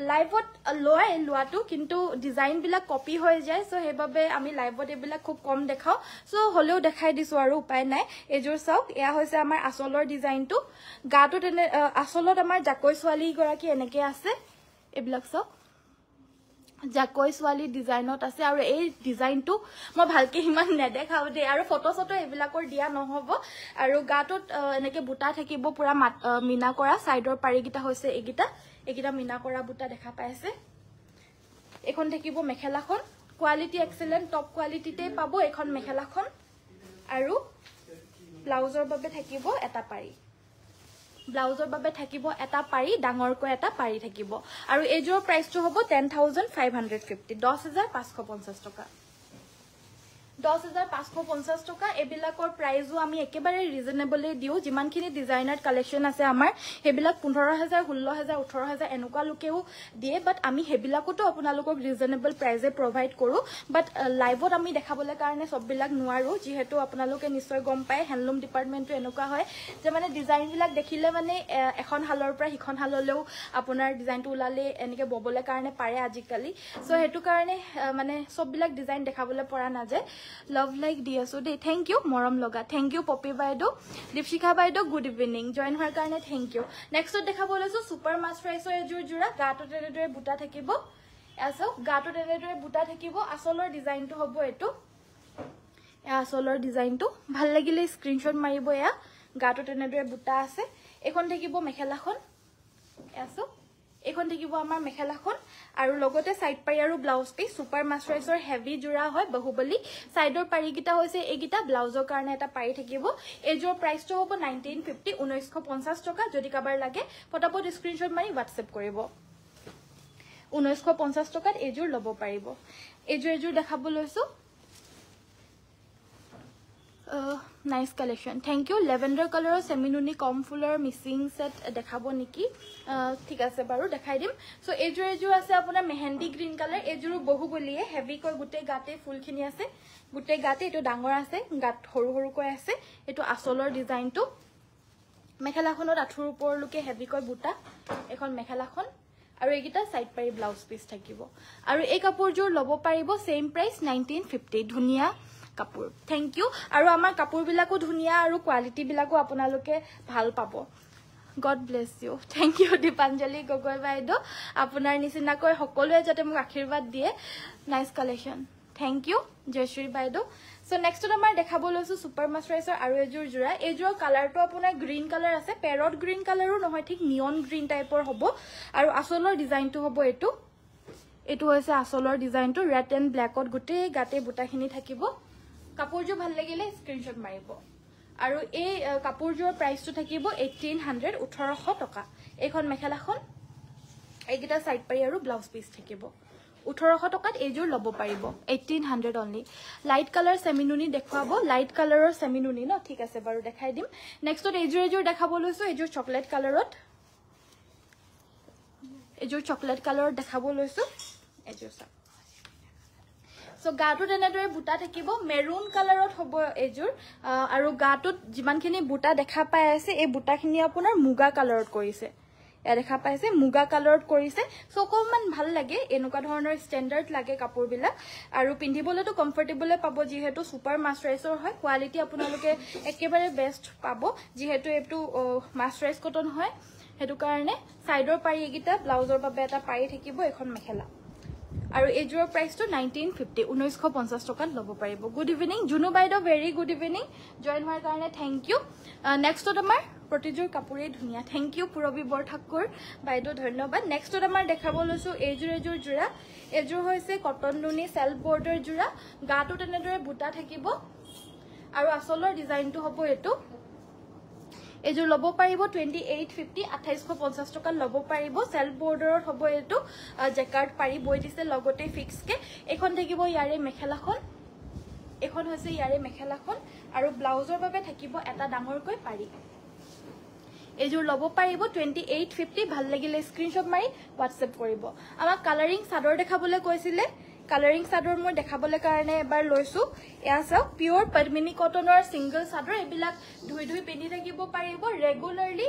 লাইভত লোৱাটো কিন্তু ডিজাইন বিলাক কপি হৈ যায় সো হেবাবে আমি লাইভত এবিলাক খুব কম দেখাও সো হলেও দেখাই দিছো আৰু উপায় নাই এযোৰ চাওক এয়া হৈছে আমাৰ আসলৰ ডিজাইনটো গাটো তেনে আসলত আমাৰ জাকৈ ছোৱালী গৰাকী এনেকে আছে এবিলাক চাওক জাকৈ ছোৱালী ডিজাইনত আছে আৰু এই ডিজাইনটো মই ভালকে ইমান নেদেখাও দে আৰু ফটো এবিলাকৰ দিয়া নহব আৰু গাটোত এনেকে বুটা থাকিব পুৰা মিনা কৰা সাইডৰ পাৰিকিটা হৈছে এগিটা মিনা কৰা বুটা দেখা পাইছে এখন থাকিব মেখেলাখন কোৱালিটি এক্সেলেন্ট টপ কোৱালিটিতে পাব এখন মেখেলাখন আৰু ব্লাউজৰ বাবে থাকিব এটা পাৰি ব্লাউজৰ বাবে থাকিব এটা পাৰি ডাঙৰকৈ এটা পাৰি থাকিব আৰু এযোৰ প্ৰাইসটো হ'ব 10550 10550 টকা 10550 টকা এবিলাকৰ প্ৰাইসও আমি একেবাৰে ৰিজনেবলে দিও যিমানখিনি ডিজাইনাৰ কালেকশন আছে আমাৰ হেবিলাক 15000 16000 18000 এনেকুৱা লোকেও দিয়ে বাট আমি হেবিলাকটো আপোনালোকক ৰিজনেবল প্ৰাইসে প্ৰভাইড কৰো বাট লাইভত আমি দেখাবলৈ কাৰণে সববিলাক নোৱাৰো যিহেতু আপোনালোকে নিশ্চয় গম পায় হ্যান্ডলুম ডিপাৰ্টমেন্টটো এনেকুৱা হয় যে মানে ডিজাইন বিলাক দেখিলে মানে এখন হালৰ পৰা হিখন হাললেও আপোনাৰ ডিজাইনটো উলালে এনেকে ববলে কাৰণে পাৰে আজিকালি সো হেতু কাৰণে মানে সববিলাক ডিজাইন দেখাবলৈ পৰা না যায় লভ লাইক দিয়াছো দে থ্যাংক ইউ মৰম লগা থ্যাংক ইউ পপি বাইদো দীপশিখা বাইদো গুড ইভিনিং জয়েন হোৱাৰ কাৰণে থ্যাংক ইউ নেক্সট দেখাব লৈছো সুপাৰ মাস্টাৰাইজৰ এযোৰ জোৰা গাটো তেনেদৰে বুটা থাকিব এসো গাটো তেনেদৰে বুটা থাকিব আসলৰ ডিজাইনটো হ'ব এটো আসলৰ ডিজাইনটো ভাল লাগিলে স্ক্ৰিনশ্বট মাৰিব এয়া গাটো তেনেদৰে বুটা আছে এখন থাকিব মেখেলাখন এসো এখন থাকিব আমাৰ মেখেলাখন আৰু লগতে সাইড পাৰি আৰু ব্লাউজ পিস সুপাৰ মাস্টাৰাইজৰ হেভি জোৰা হয় বাহুবলী সাইডৰ পাৰিকিটা হৈছে এগিটা ব্লাউজৰ কাৰণে এটা পাৰি থাকিব এযোৰ প্ৰাইসটো হ'ব 1950 1950 টকা যদি কাবাৰ লাগে ফটাফট স্ক্ৰিনশ্বট মাৰি হোৱাটছএপ কৰিব 1950 টকাত এযোৰ ল'ব পাৰিব এযোৰ দেখাব লৈছো নাইস কালেকশন থ্যাংক ইউ লেভেন্ডাৰ কালাৰৰ সেমিনুনি কম ফুলৰ মিসিং সেট দেখাব নেকি ঠিক আছে বাৰু দেখাই দিম সো এযোৰ আছে আপোনাৰ মেহেন্দি গ্ৰীণ কালাৰ এযোৰ বহুবলিয়ে হেভি কৈ গুটে গাতে ফুলখিনি আছে গুটে গাতে এটো ডাঙৰ আছে গাত সৰু কৈ আছে এটো আসলৰ ডিজাইনটো মেখেলাখনত আঠুৰ ওপৰলৈকে হেভি কৈ বুটা এখন মেখেলাখন আৰু এগিটা সাইড পাৰি ব্লাউজ পিস থাকিব আৰু এই কাপোৰযোৰ ল'ব পাৰিব সেম প্ৰাইস 1950 ধুনিয়া কাপোৰ থ্যাংক ইউ আৰু আমাৰ কাপোৰ বিলাকো ধুনিয়া আৰু কোৱালিটি বিলাকো আপোনালোকে ভাল পাব god bless you thank you Dipanjali Gogoi বাইদো আপোনাৰ নিচিনাকৈ সকলোৱে যাতে মোক আশীৰ্বাদ দিয়ে nice collection thank you Jayashree বাইদো সো নেক্সট আমাৰ দেখাব লৈছো সুপাৰ মাস্টাৰাইজৰ আৰু এযোৰ জোৰা এযোৰ কালাৰটো আপোনাৰ গ্ৰীণ কালাৰ আছে পেৰট গ্ৰীণ কালাৰো নহয় ঠিক নিয়ন গ্ৰীণ টাইপৰ হ'ব আৰু আসলৰ ডিজাইনটো হ'ব এটো হৈছে আসলৰ ডিজাইনটো ৰেড এণ্ড ব্ল্যাকত গুটে গাতে বুটাখিনি থাকিব কাপোৰযোৰ ভাল লাগিলে স্ক্ৰিনশ্বট মাৰিব আৰু এই কাপোৰযোৰৰ প্ৰাইসটো থাকিব 1800 1800 টকা এইখন মেখেলাখন এইগিটা সাইড পাৰি আৰু ব্লাউজ পিস থাকিব 1800 টকাত এযোৰ ল'ব পাৰিব 1800 অনলি লাইট কালাৰ সেমিনুনি দেখুৱাব লাইট কালাৰৰ সেমিনুনি ন ঠিক আছে বাৰু দেখাই দিম নেক্সটত এযোৰ দেখাব লৈছো এযোৰ চকলেট কালাৰত দেখাব লৈছো এযোৰ চাওক সো গাটো তেনেদৰে বুটা থাকিব মেৰুন কালাৰত হ'ব এযোৰ আৰু গাটোত যিমানখিনি বুটা দেখা পাই আছে এই বুটাখিনি আপোনাৰ মুগা কালাৰত কৰিছে এয়া দেখা পাইছে মুগা কালাৰত কৰিছে সো অকমান ভাল লাগে এনেকুৱা ধৰণৰ ষ্টেণ্ডাৰ্ড লাগে কাপোৰবিলাক আৰু পিন্ধিবলৈতো কমফৰ্টেবলে পাব যিহেতু সুপাৰ মাস্টাৰাইজৰ হয় কোৱালিটি আপোনালোকে একেবাৰে বেষ্ট পাব যিহেতু এটো মাস্টাৰাইজ কটন হয় হেতু কাৰণে সাইডৰ পাৰি এগিটা ব্লাউজৰ বাবে এটা পাৰি থাকিব এখন মেখেলা আৰু এজোৰ প্ৰাইসটো 1950 1950 টকাত ল'ব পাৰিব গুড ইভিনিং জুনু বাইদেউ ভেৰি গুড ইভিনিং জয়েন হোৱাৰ কাৰণে থ্যাংক ইউ নেক্সটত আমাৰ প্ৰতিজোৰ কাপোৰে ধুনিয়া থ্যাংক ইউ পুৰবি বৰঠাকুৰ বাইদেউ ধন্যবাদ নেক্সটত আমাৰ দেখাব লৈছো এজোৰ জোৰা এজোৰ হৈছে কটন নুনি সেলফ বৰ্ডাৰ জোৰা গাটো তেনেদৰে বুটা থাকিব আৰু আসলৰ ডিজাইনটো হ'ব এটো এজোৰ ল'ব পাৰিব 2850 2850 টকা ল'ব পাৰিব সেলফ বৰ্ডাৰত হ'ব এটো জেকাৰ্ড পাৰি বৈ দিছে লগতে ফিক্স কে এখন থাকিব ইয়াৰে মেখেলাখন এখন হৈছে ইয়াৰে মেখেলাখন আৰু ব্লাউজৰ বাবে থাকিব এটা ডাঙৰকৈ পাৰি এজোৰ ল'ব পাৰিব 2850 ভাল লাগিলে স্ক্ৰিনশ্বট মাৰি WhatsApp কৰিব আমাক কালাৰিং সাদৰ দেখাবলৈ কৈছিলে কালাৰিং সাদৰ মই দেখাবলৈ কাৰণে এবাৰ লৈছো এয়া চাওক পিওৰ পদ্মিনী কটনৰ সিঙ্গল সাদৰ এবিলাক ধুই ধুই পিন্ধি থাকিব পাৰিব ৰেগুলাৰলি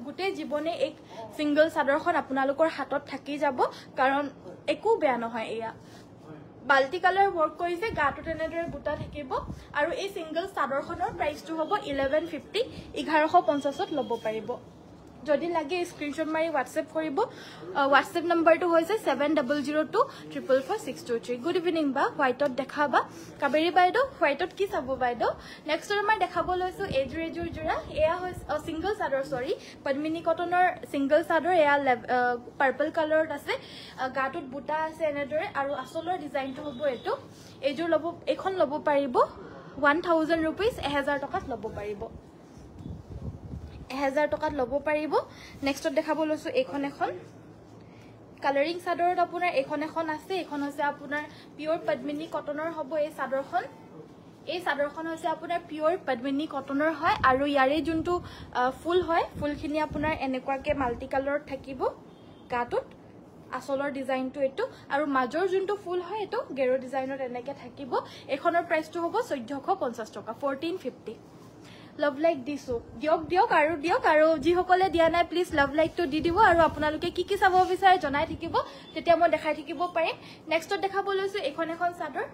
গুটে জীৱনে এক সিঙ্গল সাদৰখন আপোনালোকৰ হাতত থাকি যাব কাৰণ একো বেয়া নহয় এয়া বাল্টি কালাৰ ওয়াৰ্ক কৰিছে গাটো তেনেদৰে বুটা থাকিব আৰু এই সিঙ্গল সাদৰখনৰ প্ৰাইসটো হ'ব 1150 1150 ত ল'ব পাৰিব যদি লাগে স্ক্ৰিনশ্বট মাৰি WhatsApp কৰিব WhatsApp নম্বৰটো হৈছে 7002444623 গুড ইভিনিং বা হোৱাইটত দেখাবা কাবেৰী বাইদেউ হোৱাইটত কি চাব বাইদেউ নেক্সট আমাৰ দেখাব লৈছো এজোৰ জোৰা এয়া হৈছে সিঙ্গল সাদৰ সৰি পদ্মিনী কটনৰ সিঙ্গল সাদৰ এয়া পাৰ্পল কালাৰত আছে গাটোত বুটা আছে এনেদৰে আৰু আসলৰ ডিজাইনটো হ'ব এটো এজোৰ ল'ব এখন ল'ব পাৰিব 1000 rupees 1000 টকাত ল'ব পাৰিব 1000 টকাত ল'ব পাৰিব নেক্সটত দেখাব লৈছো এখন কালাৰিং সাদৰত আপোনাৰ এখন আছে এখন হৈছে আপোনাৰ পিওৰ পদ্মিনী কটনৰ হ'ব এই সাদৰখন হৈছে আপোনাৰ পিওৰ পদ্মিনী কটনৰ হয় আৰু ইয়াৰে যোনটো ফুল হয় ফুলখিনি আপোনাৰ এনেকুৱাকে মাল্টি কালাৰত থাকিব গাটোত আসলৰ ডিজাইনটো এটো আৰু মাজৰ যোনটো ফুল হয় এটো গেৰো ডিজাইনত এনেকে থাকিব এখনৰ প্ৰাইসটো হ'ব 1450 টকা 1450 লভ লাইক দিছো দিয়ক আৰু যি সকলে দিয়া নাই প্লিজ লভ লাইকটো দি দিব আৰু আপোনালোকে কি চাব বিচাৰে জনাই থাকিব তেতিয়া মই দেখাই থাকিব পাৰিম নেক্সটত দেখাব লৈছো এখন সাদৰ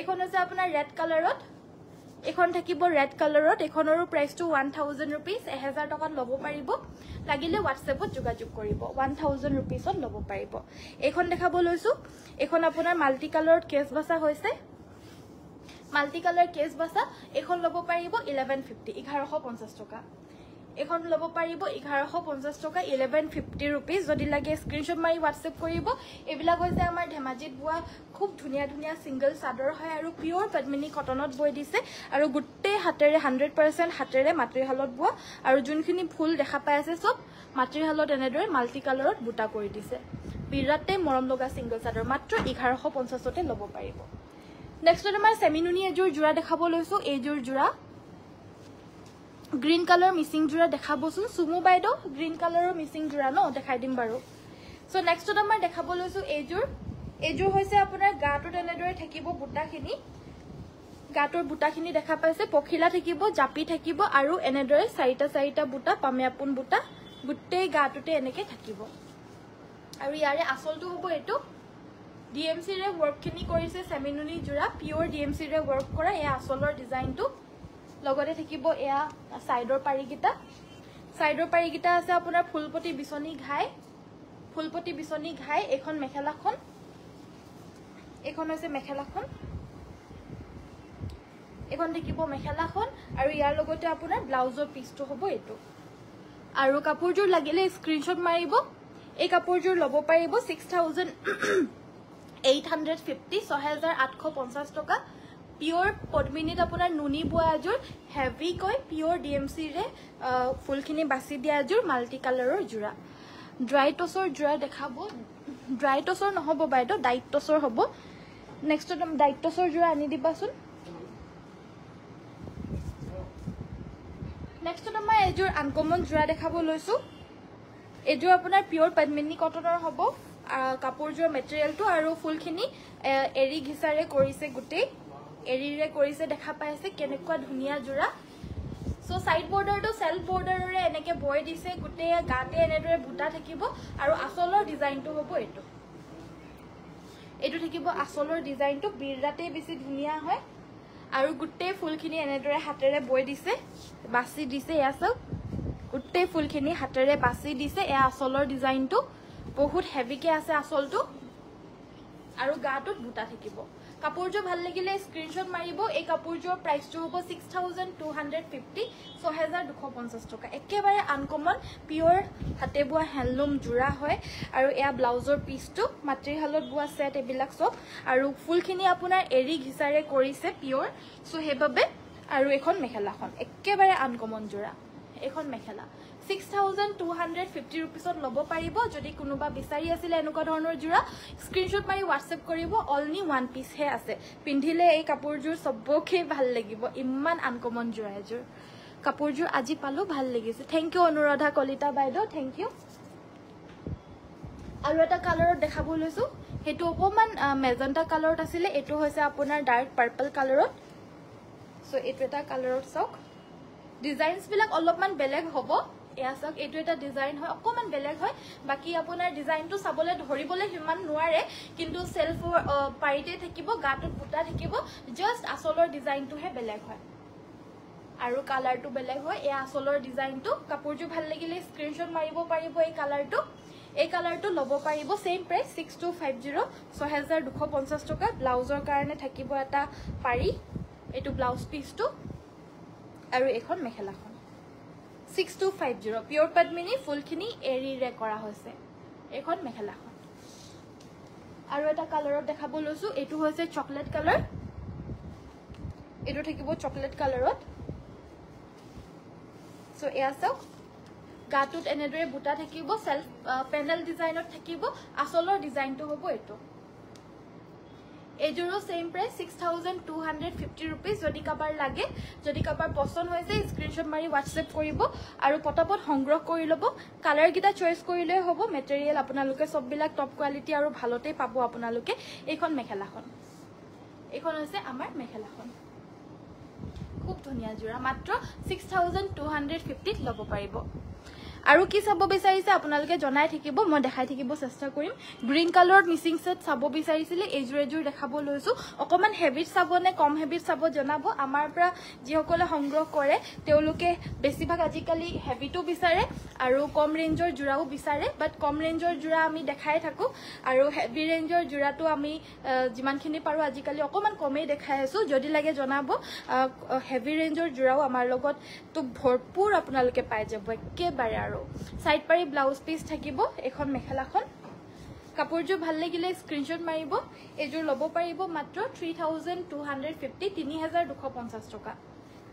এখন হৈছে আপোনাৰ ৰেড কালাৰত এখন থাকিব ৰেড কালাৰত এখনৰো প্ৰাইসটো 1000 rupees 1000 টকাত ল'ব পাৰিব লাগিলে WhatsAppত যোগাযোগ কৰিব 1000 rupeesত ল'ব পাৰিব এখন দেখাব লৈছো এখন আপোনাৰ মাল্টি কালাৰত কেছ বাছা হৈছে মাল্টি কালাৰ কেছ বাছা এখন ল'ব পাৰিব 1150 1150 টকা এখন ল'ব পাৰিব 1150 টকা 1150 rupees যদি লাগে স্ক্ৰিনশ্বট মাৰি WhatsApp কৰিব এবিলাক হৈছে আমাৰ ধেমাজিত বুৱা খুব ধুনিয়া সিঙ্গল সাদৰ হয় আৰু পিওৰ পদ্মিনী কটনত বৈ দিছে আৰু গুটে হাতেৰে 100% হাতেৰে মাতৃহালত বুৱা আৰু যোনখিনি ফুল দেখা পাই আছে সব মাতৃহালত এনেদৰে মাল্টি কালাৰত বুটা কৰি দিছে বিৰাতে মৰম লগা সিঙ্গল সাদৰ মাত্ৰ 1150 তে ল'ব পাৰিব নেক্সট আমাৰ সেমিনুনি এজোৰ জোৰা দেখাব লৈছো এজোৰ জোৰা গ্ৰীন কালাৰ মিসিং জোৰা দেখাবচোন সুমু বাইদেউ গ্ৰীন কালাৰৰ মিসিং জোৰা ন দেখাই দিম বাৰু সো নেক্সটত আমাৰ দেখাব লৈছো এজোৰ হৈছে আপোনাৰ গাটো তেনেদৰে থাকিব বুটাখিনি গাটোৰ বুটাখিনি দেখা পাইছে পখিলা থাকিব জাপি থাকিব আৰু এনেদৰে চাৰিটা বুটা পামেয়াপুন বুটা গুটেই গাটোতে এনেকে থাকিব আৰু ইয়াৰে আসলটো হ'ব এটো DMC ৰে ওয়াৰ্ক খিনি কৰিছে সেমিনুনি জোৰা পিওৰ DMC ৰে ওয়াৰ্ক কৰা এয়া আসলৰ ডিজাইনটো লগতে থাকিব এয়া সাইডৰ পাৰিগিটা আছে আপোনাৰ ফুলপটি বিচনী ঘাই এখন মেখেলাখন এখন হৈছে মেখেলাখন এখন থাকিব মেখেলাখন আৰু ইয়াৰ লগতে আপোনাৰ ব্লাউজৰ পিচটো হ'ব এটো আৰু কাপোৰজোৰ লাগিলে স্ক্ৰিনশ্বট মাৰিব এই কাপোৰজোৰ ল'ব পাৰিব 6850 6850 টকা পিওৰ পদ্মিনীত আপোনাৰ নুনি বোৱা এজোৰ হেভি কৈ পিওৰ DMC ৰে ফুলখিনি বাছি দিয়া এজোৰ মাল্টি কালাৰৰ জোৰা ড্ৰাই টছৰ জোৰা দেখাব ড্ৰাই টছৰ নহব বাইদেউ ডাইট টছৰ হ'ব নেক্সট ডাইট টছৰ জোৰা আনি দিবাচোন নেক্সট আমাৰ এজোৰ আনকমন জোৰা দেখাব লৈছো এজোৰ আপোনাৰ পিওৰ পদ্মিনী কটনৰ হ'ব কাপোৰজোৰ মেটেৰিয়েলটো আৰু ফুলখিনি এৰি ঘিচাৰে কৰিছে গুটেই এৰিৰে কৰিছে দেখা পাইছে কেনেকুৱা ধুনিয়া জোৰা সো সাইড বৰ্ডাৰটো সেলফ বৰ্ডাৰৰে এনেকে বয় দিছে গুটে গাতে এনেদৰে বুটা থাকিব আৰু আসলৰ ডিজাইনটো হ'ব এটো থাকিব আসলৰ ডিজাইনটো বিৰাতে বেছি ধুনিয়া হয় আৰু গুটে ফুলখিনি এনেদৰে হাতেৰে বয় দিছে বাছি দিছে এয়া সব গুটে ফুলখিনি হাতেৰে বাছি দিছে এয়া আসলৰ ডিজাইনটো বহুত হেভিকে আছে আসলটো আৰু গাটোত বুটা থাকিব কাপোৰটো ভাল লাগিলে স্ক্ৰিনশ্বট মাৰিব এই কাপোৰটোৰ প্ৰাইসটো হ'ব 6250 6250 টকা একেবাৰে আনকমন পিওৰ হাতে বোৱা হ্যান্ডলুম জোৰা হয় আৰু এয়া ব্লাউজৰ পিসটো মাতৃহালত বোৱা সেট এবিলাক সব আৰু ফুলখিনি আপোনাৰ এৰি ঘিচাৰে কৰিছে পিওৰ সো হেবাবে আৰু এখন মেখেলাখন একেবাৰে আনকমন জোৰা এখন মেখেলা 6250 रुपीसत লব পাৰিব যদি কোনোবা বিচাৰি আছিল এনেকুৱা ধৰণৰ জোৰা স্ক্ৰিনশ্বট মাৰি WhatsApp কৰিব অনলি ওয়ান পিস হে আছে পিন্ধিলে এই কাপোৰজোৰ সবকে ভাল লাগিব ইমান আনকমন জোৰা এজোৰ কাপোৰজোৰ আজি পালো ভাল লাগিছে থ্যাংক ইউ অনুৰাধা কলিতা বাইদেউ থ্যাংক ইউ আৰু এটা কালাৰত দেখাব লৈছো হেতু অপমান মেজেন্টা কালাৰত আছিল এটো হৈছে আপোনাৰ ডাৰ্ক পাৰ্পল কালাৰত সো এটো এটা কালাৰত সক ডিজাইনস বিলাক অলপমান বেলেগ হ'ব এয়া সক এটো এটা ডিজাইন হয় অকমান বেলেগ হয় বাকি আপোনাৰ ডিজাইনটো চাবলে ধৰিবলে হিমান নোৱাৰে কিন্তু সেলফ পাইতে থাকিব গাটো বুটা থাকিব জাস্ট আসলৰ ডিজাইনটো হে বেলেগ হয় আৰু কালাৰটো বেলেগ হয় এয়া আসলৰ ডিজাইনটো কাপোৰটো ভাল লাগিলে স্ক্ৰিনশ্বট মাৰিব পাৰিব এই কালাৰটো লব পাৰিব সেম প্ৰাইস 6250 6250 টকা ব্লাউজৰ কাৰণে থাকিব এটা পাৰি এটো ব্লাউজ পিসটো আৰু এখন মেখেলাখন 6250 পিওৰ পদ্মিনী ফুলখিনি এৰিৰে কৰা হৈছে এখন মেখেলাখন আৰু এটা কালাৰত দেখাব লৈছো এটো হৈছে চকলেট কালাৰ এটো থাকিব চকলেট কালাৰত সো এয়া সক গাটুত এনেদৰে বুটা থাকিব সেলফ পেনেল ডিজাইনত থাকিব আসলৰ ডিজাইনটো হ'ব এটো এজোৰো সেম প্ৰাইস 6250 रुपीस যদি কাবাৰ লাগে যদি কাবাৰ পছন্দ হৈছে স্ক্ৰিনশ্বট মাৰি WhatsApp কৰিব আৰু পটাপট সংগ্ৰহ কৰি লব কালাৰ কিটা চয়েস কৰিলে হ'ব মেটেৰিয়েল আপোনালোকে সববিলাক টপ কোৱালিটি আৰু ভালতে পাব আপোনালোকে এইখন মেখেলাখন এইখন হৈছে আমাৰ মেখেলাখন খুব ধুনিয়া জোৰা মাত্ৰ 6250 লব পাৰিব আৰু কি চাব বিচাৰিছে আপোনালোকে জনাই থাকিব মই দেখাই থাকিব চেষ্টা কৰিম গ্ৰীন কালাৰত মিসিং সেট চাব বিচাৰিছিলে এজুৰ দেখাব লৈছো অকমান হেভিত চাবনে কম হেভিত চাব জনাব আমাৰ পৰা যিসকলে সংগ্ৰহ কৰে তেওঁলোকে বেছিভাগ আজিকালি হেভিটো বিচাৰে আৰু কম ৰেঞ্জৰ জোৰাও বিচাৰে বাট কম ৰেঞ্জৰ জোৰা আমি দেখাই থাকো আৰু হেভি ৰেঞ্জৰ জোৰাটো আমি যিমানখিনি পাৰো আজিকালি অকমান কমেই দেখাই আছো যদি লাগে জনাব হেভি ৰেঞ্জৰ জোৰাও আমাৰ লগত তো ভৰপুৰ আপোনালোকে পাই যাব একেবাৰে আৰু সাইড পাৰি ব্লাউজ পিস থাকিব এখন মেখেলাখন কাপোৰজোৰ ভাল লাগিলে স্ক্ৰিনশ্বট মাৰিব এজোৰ লব পাৰিব মাত্ৰ 3250 3250 টকা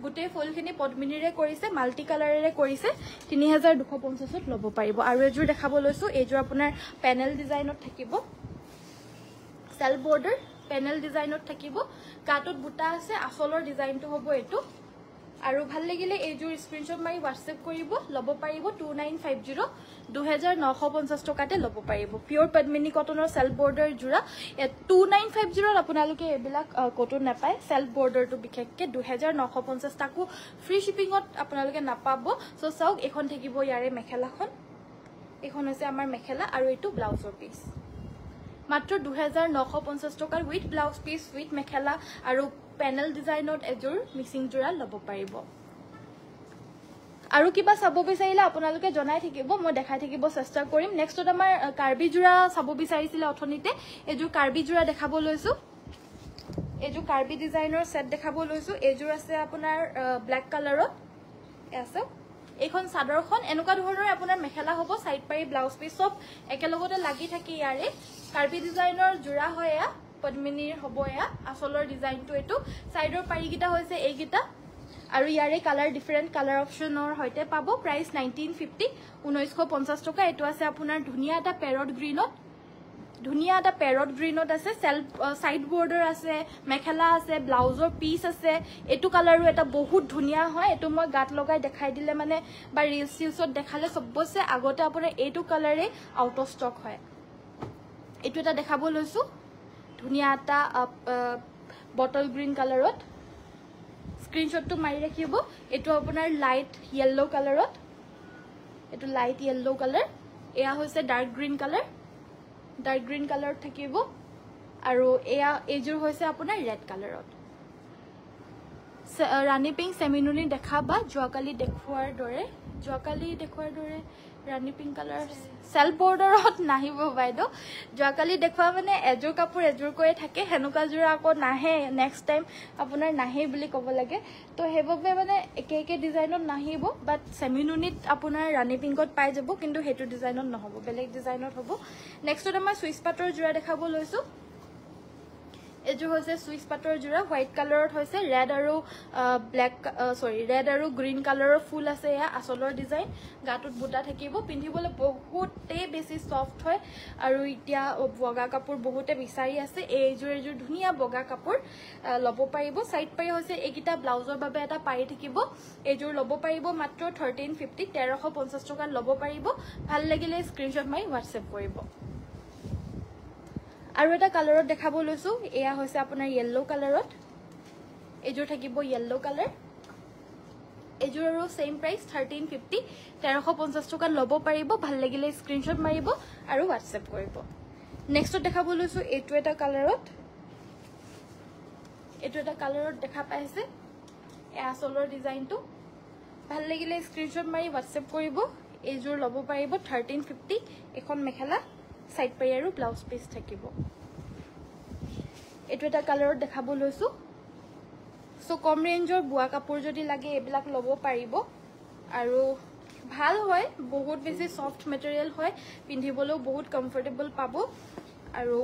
গুটে ফুলখিনি পদ্মিনীৰে কৰিছে মাল্টি কালাৰেৰে কৰিছে 3250 ত লব পাৰিব আৰু এজোৰ দেখাব লৈছো এজোৰ আপোনাৰ পেনেল ডিজাইনত থাকিব সেলফ বৰ্ডাৰ পেনেল ডিজাইনত থাকিব গাটত বুটা আছে আসলৰ ডিজাইনটো হ'ব এটো আৰু ভাল লাগিলে এজোৰ স্ক্ৰিনশ্বট মাৰি WhatsApp কৰিব লব পাৰিব 2950 2950 টকাতে লব পাৰিব পিওৰ পদ্মিনী কটনৰ সেলফ বৰ্ডাৰ জোৰা 2950 আপোনালোকে এবিলাক কটন নাপায় সেলফ বৰ্ডাৰটো বিশেষকে 2950 টাকো ফ্ৰী শিপিংত আপোনালোকে নাপাব সো চাওক এখন থাকিব ইয়াৰে মেখেলাখন এখন হৈছে আমাৰ মেখেলা আৰু এটো ব্লাউজৰ পিস মাত্ৰ 2950 টকাৰ উইথ ব্লাউজ পিস উইথ মেখেলা আৰু পেনেল ডিজাইনত এজোৰ মিসিং জোৰা লব পাৰিব আৰু কিবা চাব বিচাৰিলে আপোনালোকে জনাই থাকিব মই দেখাই থাকিব চেষ্টা কৰিম নেক্সটত আমাৰ কাৰ্বি জোৰা চাব বিচাৰিছিলে অথনিতে এজোৰ কাৰ্বি জোৰা দেখাব লৈছো এজোৰ কাৰ্বি ডিজাইনৰ সেট দেখাব লৈছো এজোৰ আছে আপোনাৰ ব্ল্যাক কালাৰত আছে এইখন সাদৰখন এনেকুৱা ধৰণৰ আপোনাৰ মেখেলা হ'ব সাইড পাৰি ব্লাউজ পিস সব একেলগতে লাগি থাকে ইয়াৰে কাৰ্বি ডিজাইনৰ জোৰা হয় পদ্মিনীৰ হ'ব আসলৰ ডিজাইনটো এটো সাইডৰ পাৰি গিটা হৈছে এই গিটা আৰু ইয়াৰে কালাৰ ডিফাৰেন্ট কালাৰ অপচনৰ হইতে পাব প্ৰাইস 1950 1950 টকা এটো আছে আপোনাৰ ধুনিয়া এটা পেৰট গ্ৰীনত আছে সেলফ সাইড বৰ্ডাৰ আছে মেখেলা আছে ব্লাউজৰ পিস আছে এটো কালাৰো এটা বহুত ধুনিয়া হয় এটো মই গাত লগাই দেখাই দিলে মানে বা ৰিলছত দেখালে সবছে আগতে আপোনাৰ এটো কালাৰে আউট অফ ষ্টক হয় এটো এটা দেখাব লৈছো ধুনিয়া এটা বটল গ্ৰীন কালাৰত স্ক্ৰীনশ্বটটো মাৰি ৰাখিব এটো আপোনাৰ লাইট ইয়েলো কালাৰত এটো লাইট ইয়েলো কালাৰ এয়া হৈছে ডাৰ্ক গ্ৰীন কালাৰত থাকিব আৰু এয়া এজোৰ হৈছে আপোনাৰ ৰেড কালাৰত ৰাণী পিংক সেমিনুনি দেখাবা যোৱাকালি দেখুৱাৰ দৰে ৰাণী পিংক কালাৰ সেলফ বৰ্ডাৰত নাহিব বাইদেউ যোৱাকালি দেখুৱা মানে এজোৰ কাপোৰ এজোৰ কৰি থাকে হেনুকা জোৰা আকৌ নাহে নেক্সট টাইম আপোনাৰ নাহে বুলি ক'ব লাগে তো হেববে মানে একে ডিজাইনত নাহিব বাট সেমিনুনিত আপোনাৰ ৰাণী পিংকত পাই যাব কিন্তু হেতু ডিজাইনত নহব বেলেগ ডিজাইনত হ'ব নেক্সটত আমাৰ সুইচ পাটৰ জোৰা দেখাব লৈছো এজো হৈছে সুইচ পাটৰ জোৰা হোৱাইট কালাৰত হৈছে ৰেড আৰু ৰেড আৰু গ্ৰীন কালাৰৰ ফুল আছে এয়া আসলৰ ডিজাইন গাটোত বুটা থাকিব পিন্ধিবলৈ বহুতে বেছি সফট হয় আৰু এতিয়া বগা কাপোৰ বহুতে বিচাৰি আছে এইজোৰ ধুনীয়া বগা কাপোৰ লব পাৰিব সাইড পাই হৈছে এইকিটা ব্লাউজৰ বাবে এটা পাৰি থাকিব এইজোৰ লব পাৰিব মাত্ৰ 1350 1350 টকা লব পাৰিব ভাল লাগিলে স্ক্ৰীনশ্বট মাৰি WhatsApp কৰিব আৰু এটা কালাৰত দেখাব লৈছো এয়া হৈছে আপোনাৰ ইয়েলো কালাৰত এজোৰ থাকিব ইয়েলো কালাৰ এজোৰৰো সেম প্ৰাইস 1350 1350 টকা লব পাৰিব ভাল লাগিলে স্ক্ৰীনশ্বট মাৰিব আৰু WhatsApp কৰিব নেক্সট দেখাব লৈছো এটো এটা কালাৰত দেখা পাইছে এয়া আসলৰ ডিজাইনটো ভাল লাগিলে স্ক্ৰীনশ্বট মাৰি WhatsApp কৰিব এজোৰ লব পাৰিব 1350 এখন মেখেলা সাইড পাই আৰু ব্লাউজ পিস থাকিব এটো এটা কালাৰত দেখাব লৈছো সো কম ৰেঞ্জৰ বুয়া কাপোৰ যদি লাগে এবিলাক লব পাৰিব আৰু ভাল হয় বহুত বেছি সফট মেটেৰিয়েল হয় পিন্ধিবলৈও বহুত কমফৰ্টেবল পাব আৰু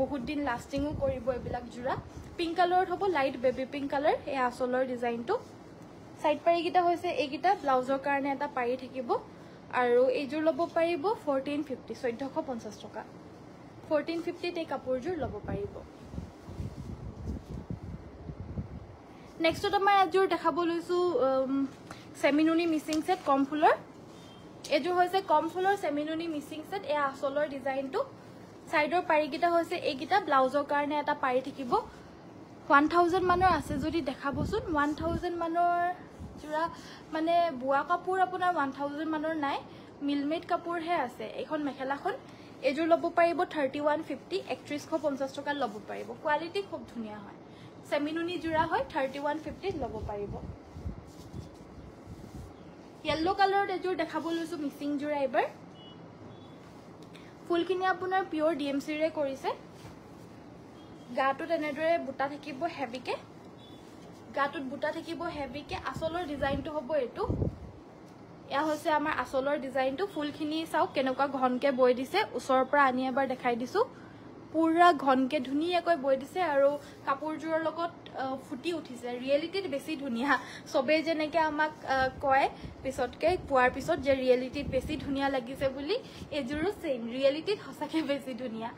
বহুত দিন লাষ্টিংও কৰিব এবিলাক জোৰা পিংক কালাৰত হ'ব লাইট বেবি পিংক কালাৰ এই আসলৰ ডিজাইনটো সাইড পাৰি কিটা হৈছে এইকিটা ব্লাউজৰ কাৰণে এটা পাৰি থাকিব আৰু এইজোৰ লব পাৰিব 1450 1450 টকা 1450 তে কাপোৰজোৰ লব পাৰিব নেক্সটত আমাৰ এজোৰ দেখাব লৈছো সেমিনুনি মিসিং সেট কম ফুলৰ এজোৰ হৈছে কম ফুলৰ সেমিনুনি মিসিং সেট এ আসলৰ ডিজাইনটো সাইডৰ পাৰি কিটা হৈছে এইকিটা ব্লাউজৰ কাৰণে এটা পাৰি থাকিব 1000 মানৰ আছে যদি দেখাবচোন 1000 মানৰ জোৰা মানে বুয়া কাপোৰ আপোনাৰ 1000 মানৰ নাই মিলমেড কাপোৰ হে আছে এখন মেখেলাখন এজোৰ লব পাৰিব 3150 3150 টকা লব পাৰিব কোৱালিটি খুব ধুনিয়া হয় সেমিনুনি জোৰা হয় 3150 লব পাৰিব ইয়েলো কালাৰত এজোৰ দেখাব লৈছো মিসিং জোৰা এবাৰ ফুলখিনি আপোনাৰ পিওৰ ডিএমসি ৰে কৰিছে গাটোত এনেদৰে বুটা থাকিব হেভিকে আসলৰ ডিজাইনটো হ'ব এটো এয়া হৈছে আমাৰ আসলৰ ডিজাইনটো ফুলখিনি চাওক কেনেকুৱা ঘনকে বৈ দিছে ওচৰৰ পৰা আনি এবাৰ দেখাই দিছো পুৰা ঘনকে ধুনিয়াকৈ বৈ দিছে আৰু কাপোৰজোৰৰ লগত ফুটি উঠিছে ৰিয়েলিটিত বেছি ধুনিয়া সবে যেনেকে আমাক কয় পিছতকে পোৱাৰ পিছত যে ৰিয়েলিটিত বেছি ধুনিয়া লাগিছে বুলি এজোৰো সেম ৰিয়েলিটিত হসাকে বেছি ধুনিয়া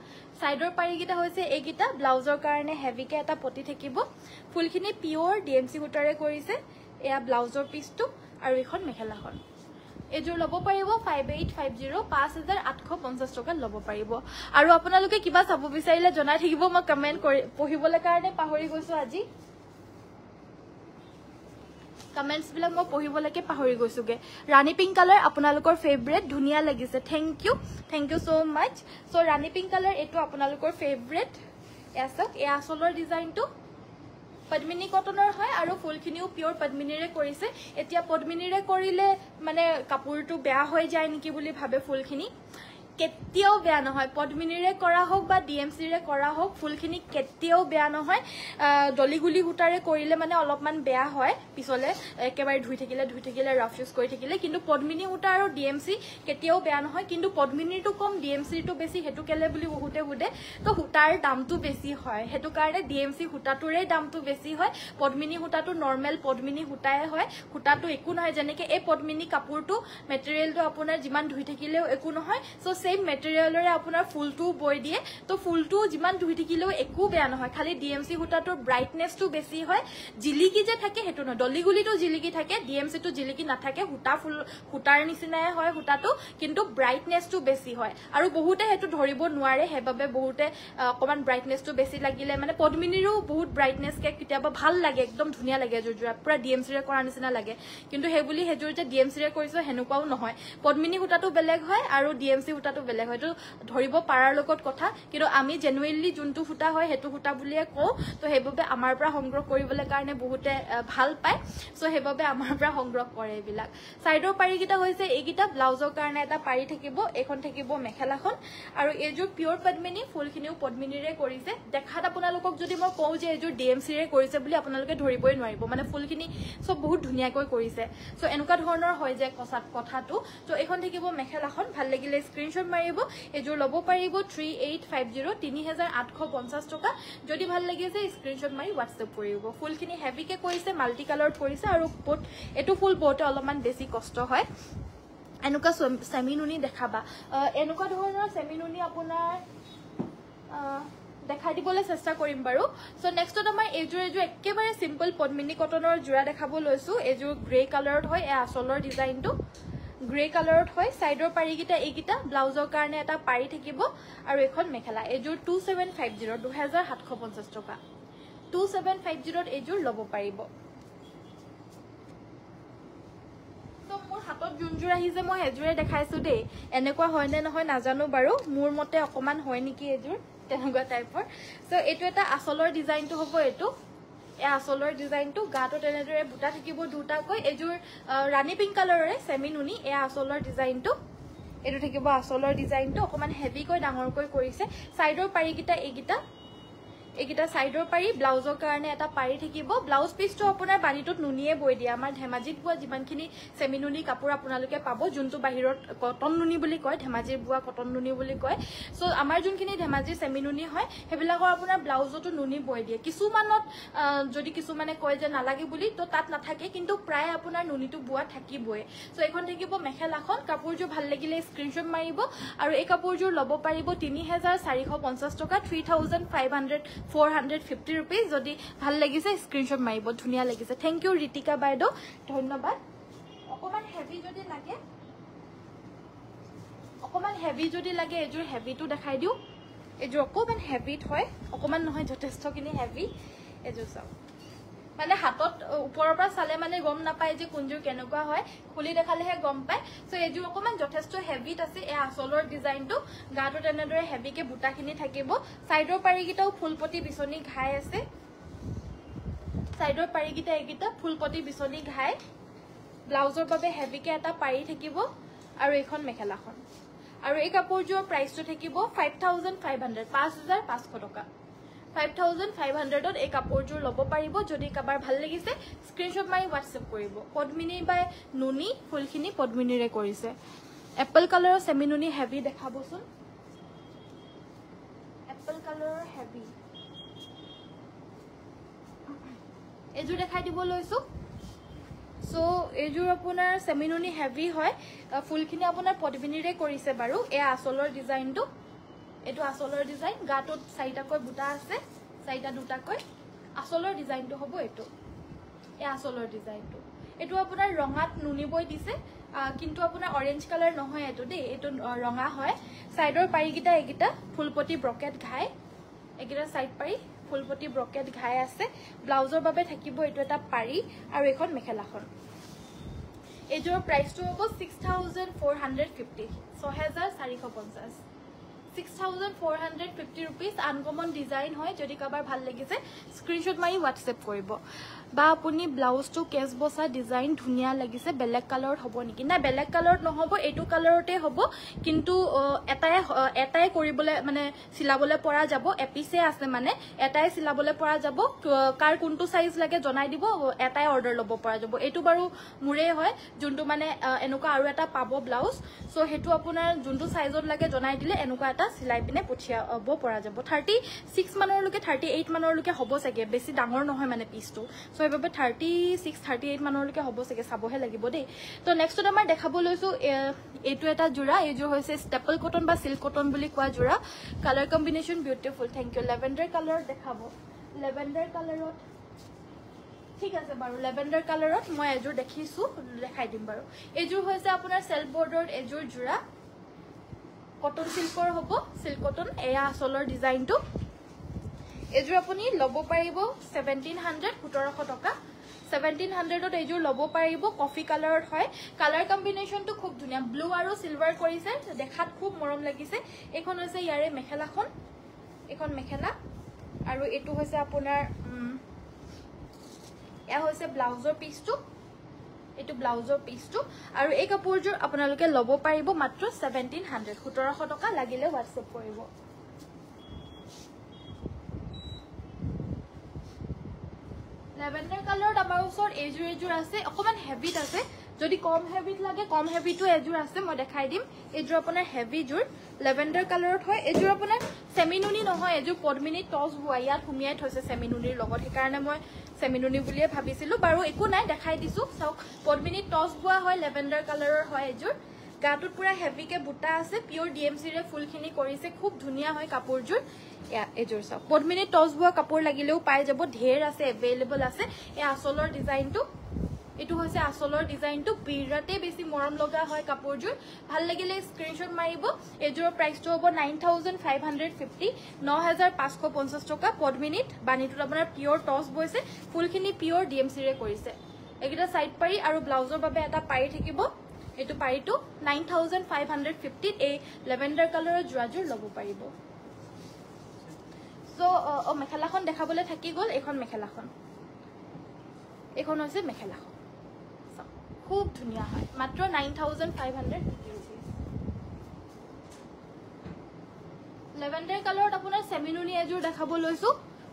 সাইডৰ পাৰিকিটা হৈছে এইকিটা ব্লাউজৰ কাৰণে হেভিকে এটা পটি থাকিব ফুলখিনি পিওৰ ডিএমসি সূতাৰে কৰিছে এয়া ব্লাউজৰ পিসটো আৰু এখন মেখেলাখন এজোৰ লব পাৰিব 5850 5850 টকা লব পাৰিব আৰু আপোনালোকে কিবা চাব বিচাৰিলে জনাই থাকিব মই কমেন্ট কৰি পঢ়িবলৈ কাৰণে পাহৰি গৈছো আজি কমেন্টস বিলাক মই পঢ়িবলৈকে পাহৰি গৈছোগে ৰাণী পিংক কালাৰ আপোনালোকৰ ফেভৰেট ধুনিয়া লাগিছে থ্যাংক ইউ সো মাচ সো ৰাণী পিংক কালাৰ এটো আপোনালোকৰ ফেভৰেট এছক এ আসলৰ ডিজাইনটো পদ্মিনী কটনৰ হয় আৰু ফুলখিনিও পিওৰ পদ্মিনীৰে কৰিছে এতিয়া পদ্মিনীৰে কৰিলে মানে কাপোৰটো বেয়া হৈ যায় নেকি বুলি ভাবে ফুলখিনি কেতিয়াও বেয়া নহয় পদ্মিনীৰে কৰা হোক বা ডিএমসিৰে কৰা হোক ফুলখিনি কেতিয়াও বেয়া নহয় ডলিগুলি হুটাৰে কৰিলে মানে অলপমান বেয়া হয় পিছলে একেবাৰে ধুই থাকিলে ৰাফ ইউজ কৰি থাকিলে কিন্তু পদ্মিনী হুটা আৰু ডিএমসি কেতিয়াও বেয়া নহয় কিন্তু পদ্মিনীটো কম ডিএমসিটো বেছি হেতু কেলে বুলি বহুতে বুদে তো হুটাৰ দামটো বেছি হয় হেতু কাৰণে ডিএমসি হুটাটোৰে দামটো বেছি হয় পদ্মিনী হুটাটো নৰমাল পদ্মিনী হুটায়ে হয় হুটাটো একো নহয় যেনেকে এই পদ্মিনী কাপোৰটো মেটেৰিয়েলটো আপোনাৰ যিমান ধুই থাকিলেও একো নহয় সো সেম মেটেৰিয়েলৰে আপোনাৰ ফুলটো বৈ দিয়ে তো ফুলটো যিমান ধুই থাকিলেও একো বেয়া নহয় খালি ডিএমসি সূতাটোৰ ব্ৰাইটনেছটো বেছি হয় জিলিকি যে থাকে হেতু নহয় ডলিগুলিটো জিলিকি থাকে ডিএমসিটো জিলিকি নাথাকে সূতা ফুল সূতাৰ নিচিনাই হয় সূতাটো কিন্তু ব্ৰাইটনেছটো বেছি হয় আৰু বহুতে হেতু ধৰিব নোৱাৰে হেবাবে বহুতে অকমান ব্ৰাইটনেছটো বেছি লাগিলে মানে পদ্মিনীৰো বহুত ব্ৰাইটনেছ কে কিতাবা ভাল লাগে একদম ধুনিয়া লাগে জুজুৰা পুৰা ডিএমসি ৰে কৰা নিচিনা লাগে কিন্তু হেবুলি হেজুৰ যে ডিএমসি ৰে কৰিছো হেনুকাও নহয় পদ্মিনী সূতাটো বেলেগ হয় আৰু ডিএমসি সূতাটো বেলেগ হয় তো ধৰিব পাৰাৰ লগত কথা কিন্তু আমি জেনুইনলি যোনটো সূতা হয় হেতু সূতা বুলিয়ে কওঁ তো হেববে আমাৰ পৰা সংগ্ৰহ কৰিবলৈ কাৰণে বহুতে ভাল পায় সো হেববে আমাৰ পৰা সংগ্ৰহ কৰে এইবিলাক সাইডৰ পাৰিকিটা হৈছে এইকিটা ব্লাউজৰ কাৰণে এটা পাৰি থাকিব এখন থাকিব মেখেলাখন আৰু এজুৰ পিওৰ পদ্মিনী ফুলখিনিও পদ্মিনীৰে কৰিছে দেখাত আপোনালোকক যদি মই কওঁ যে এজুৰ ডিএমসি ৰে কৰিছে বুলি আপোনালোকে ধৰিবই নোৱাৰিব মানে ফুলখিনি সব বহুত ধুনিয়াকৈ কৰিছে সো এনেকুৱা ধৰণৰ হয় যে কথাটো তো এখন থাকিব মেখেলাখন ভাল লাগিলে স্ক্ৰিনশ্বট মাৰিব এজুৰ ল'ব পাৰিব 3850 3850 টকা যদি ভাল লাগিছে স্ক্ৰিনশ্বট মাৰি WhatsApp কৰিব ফুলখিনি হেভিকে কৰিছে মাল্টি কালাৰত কৰিছে আৰু এটো ফুল বতে অলপমান বেছি কষ্ট হয় এনেকুৱা সেমিনুনি দেখাবা এনেকুৱা ধৰণৰ সেমিনুনি আপোনাৰ দেখাই দিবলৈ চেষ্টা কৰিম বাৰু সো নেক্সটত আমাৰ এজুৰ একেবাৰে সিম্পল পদ্মিনী কটনৰ জোৰা দেখাব লৈছো এজুৰ গ্ৰে কালাৰত হয় এ আসলৰ ডিজাইনটো গ্ৰে কালাৰত হয় সাইডৰ পাৰিকিটা এইকিটা ব্লাউজৰ কাৰণে এটা পাৰি থাকিব আৰু এখন মেখেলা এজুৰ 2750 2750 টকা 2750 এজুৰ ল'ব পাৰিব তো মোৰ হাতত জুনজুৰ আহিছে মই এজুৰে দেখাইছো দেই এনেকুৱা হয় নে নহয় নাজানো বাৰু মোৰ মতে অকমান হয় নেকি এজুৰ তেনেকুৱা টাইপৰ সো এটো এটা আসলৰ ডিজাইনটো হ'ব এটো এ আসলৰ ডিজাইনটো গাটো তেনেদৰে বুটা থাকিব দুটাকৈ এজুৰ ৰাণী পিংক কালাৰৰে সেমিনুনি এ আসলৰ ডিজাইনটো এটো থাকিব আসলৰ ডিজাইনটো অকমান হেভিকৈ ডাঙৰকৈ কৰিছে সাইডৰ পাৰিকিটা এইকিটা সাইডৰ পাৰি ব্লাউজৰ কাৰণে এটা পাৰি থাকিব ব্লাউজ পিসটো আপোনাৰ বানিটোত নুনিয়ে বৈ দিয়া আমাৰ ধেমাজিত বুৱা যিমানখিনি সেমিনুনি কাপোৰ আপোনালোকে পাব যোনটো বাহিৰত কটন নুনি বুলি কয় ধেমাজিৰ বুৱা কটন নুনি বুলি কয় সো আমাৰ যোনখিনি ধেমাজিৰ সেমিনুনি হয় হেবিলাকৰ আপোনাৰ ব্লাউজটো নুনি বৈ দিয়ে কিছুমানত যদি কিছুমানে কয় যে নালাগে বুলি তো তাত নাথাকে কিন্তু প্ৰায় আপোনাৰ নুনিটো বুৱা থাকিবই সো এখন থাকিব মেখেলাখন কাপোৰজোৰ ভাল লাগিলে স্ক্ৰিনশ্বট মাৰিব আৰু এই কাপোৰজোৰ ল'ব পাৰিব 3450 টকা 3500 rupees যদি ভাল লাগিছে স্ক্ৰিনশ্বট মাৰিব ধুনিয়া লাগিছে থ্যাংক ইউ ৰিতিকা বাইদেউ ধন্যবাদ অকমান হেভি যদি লাগে এজুৰ হেভিটো দেখাই দিও এজুৰ অকমান হেভিত হয় অকমান নহয় যথেষ্টখিনি হেভি এজুৰ চাও মানে হাতত ওপৰৰ পৰা চালে মানে গম নাপায় যে কোনজুৰ কেনেকুৱা হয় খুলি দেখালেহে গম পায় সো এজুৰ অকমান যথেষ্ট হেভিত আছে এ আসলৰ ডিজাইনটো গাটো তেনেদৰে হেভিকে বুটাখিনি থাকিব সাইডৰ পাৰিকিটাও ফুলপতি বিছনি ঘাই আছে সাইডৰ পাৰিকিটা এইকিটা ফুলপতি বিছনি ঘাই ব্লাউজৰ বাবে হেভিকে এটা পাৰি থাকিব আৰু এখন মেখেলাখন আৰু এই কাপোৰজোৰ প্ৰাইসটো থাকিব 5500 টকা 5500 এই কাপোৰজোৰ ল'ব পাৰিব যদি কাবাৰ ভাল লাগিছে স্ক্ৰিনশ্বট মাৰি WhatsApp কৰিব পদ্মিনী বাই নুনি ফুলখিনি পদ্মিনীৰে কৰিছে এপল কালাৰৰ সেমিনুনি হেভি দেখাবচোন এপল কালাৰৰ হেভি এজুৰ দেখাই দিব লৈছো সো এজুৰ আপোনাৰ সেমিনুনি হেভি হয় ফুলখিনি আপোনাৰ পদ্মিনীৰে কৰিছে বাৰু এ আসলৰ ডিজাইনটো এটো আসলৰ ডিজাইন গাটোত চাৰিটাকৈ বুটা আছে চাৰিটা দুটাকৈ আসলৰ ডিজাইনটো হ'ব এটো এ আসলৰ ডিজাইনটো এটো আপোনাৰ ৰঙাত নুনি বৈ দিছে কিন্তু আপোনাৰ অৰেঞ্জ কালাৰ নহয় এটো দেই এটো ৰঙা হয় সাইডৰ পাৰিকিটা এইকিটা ফুলপতি ব্ৰকেট ঘাই এইকিটা সাইড পাৰি ফুলপতি ব্ৰকেট ঘাই আছে ব্লাউজৰ বাবে থাকিব এটো এটা পাৰি আৰু এখন মেখেলাখন এজুৰ প্ৰাইসটো হ'ব 6450 6450 6450 rupees আনকমন ডিজাইন হয় যদি কাবাৰ ভাল লাগিছে স্ক্ৰিনশ্বট মাৰি WhatsApp কৰিব বা আপুনি ব্লাউজটো কেছ বসা ডিজাইন ধুনিয়া লাগিছে বেলেগ কালাৰত হ'ব নেকি না বেলেগ কালাৰত নহব এটো কালাৰতে হ'ব কিন্তু এটাই কৰিবলৈ মানে সিলাবলৈ পৰা যাব এপিসে আছে মানে এটাই সিলাবলৈ পৰা যাব কাৰ কোনটো সাইজ লাগে জনাই দিব এটাই অৰ্ডাৰ ল'ব পৰা যাব এটো বাৰু মুৰে হয় যোনটো মানে এনেকুৱা আৰু এটা পাব ব্লাউজ সো হেতু আপোনাৰ যোনটো সাইজত লাগে জনাই দিলে এনেকুৱা এটা সিলাই পিনে পঠিয়াব পৰা যাব 36 মানৰলৈকে 38 মানৰলৈকে হ'ব চাগে বেছি ডাঙৰ নহয় মানে পিসটো সো এবাবে 36 38 মানৰলৈকে হ'ব চাগে চাবহে লাগিব দেই তো নেক্সট আমাৰ দেখাব লৈছো এটো এটা জোৰা এই জোৰ হৈছে ষ্টেপল কটন বা সিল্ক কটন বুলি কোৱা জোৰা colour combination beautiful thank you lavender colour দেখাব লেভেন্ডাৰ কালাৰত ঠিক আছে বাৰু লেভেন্ডাৰ কালাৰত মই এজোৰ দেখিছো দেখাই দিম বাৰু এজোৰ হৈছে আপোনাৰ সেলফ বৰ্ডাৰ এজোৰ জোৰা কটন সিল্কৰ হ'ব সিল্ক কটন এয়া আসলৰ ডিজাইনটো এজোৰ আপুনি ল'ব পাৰিব 1700 1700 টকা 1700ত এজোৰ ল'ব পাৰিব কফি কালাৰত হয় কালাৰ কম্বিনেশনটো খুব ধুনিয়া ব্লু আৰু সিলভাৰ কৰিছে দেখাত খুব মৰম লাগিছে এখন হৈছে ইয়াৰে মেখেলাখন এখন মেখেলা আৰু এটো হৈছে আপোনাৰ এয়া হৈছে ব্লাউজৰ পিসটো এটো ব্লাউজৰ পিসটো আৰু এই কাপোৰজোৰ আপোনালোকে ল'ব পাৰিব মাত্ৰ 1700 1700 টকা লাগিলে WhatsApp কৰিব লেভেন্ডাৰ কালাৰত আমাৰ ওচৰত এজোৰ আছে অকমান হেভিত আছে যদি কম হেভিত লাগে কম হেভিটো এজোৰ আছে মই দেখাই দিম এজোৰ আপোনাৰ হেভি জোৰ লেভেন্ডাৰ কালাৰত হয় এজোৰ আপোনাৰ সেমিনুনি নহয় এজোৰ পদ্মিনী টস বুৱা ইয়াত হুমিয়াই থৈছে সেমিনুনিৰ লগত সেইকাৰণে মই সেমিনুনি বুলিয়ে ভাবিছিলো বাৰু একো নাই দেখাই দিছো চাওক পদ্মিনী টস বুৱা হয় লেভেন্ডাৰ কালাৰৰ হয় এজোৰ গাটোত পুৰা হেভিকে বুটা আছে পিওৰ ডিএমসি ৰে ফুলখিনি কৰিছে খুব ধুনিয়া হয় কাপোৰজোৰ এজোৰ চাওক পদ্মিনী টস বুৱা কাপোৰ লাগিলেও পাই যাব ঢেৰ আছে এভেইলেবল আছে এই আসলৰ ডিজাইনটো এটো হৈছে আসলৰ ডিজাইনটো বিৰাতে বেছি মৰম লগা হয় কাপোৰজোৰ ভাল লাগিলে স্ক্ৰিনশ্বট মাৰিব এজোৰ প্ৰাইসটো হ'ব 9550 9550 টকা পদ্মিনীত বানিটোত আপোনাৰ পিওৰ টস বৈছে ফুলখিনি পিওৰ ডিএমসি ৰে কৰিছে একিটা সাইড পাৰি আৰু ব্লাউজৰ বাবে এটা পাৰি থাকিব এটো পাৰিটো 9550 এই লেভেন্ডাৰ কালাৰৰ জোৰাজোৰ ল'ব পাৰিব সো মেখেলাখন দেখাবলৈ থাকি গল এখন মেখেলাখন এখন হৈছে মেখেলাখন খুব ধুনিয়া হয় মাত্ৰ 9550 লেভেন্ডাৰ কালাৰত আপোনাৰ সেমিনুনি এজোৰ দেখাব লৈছো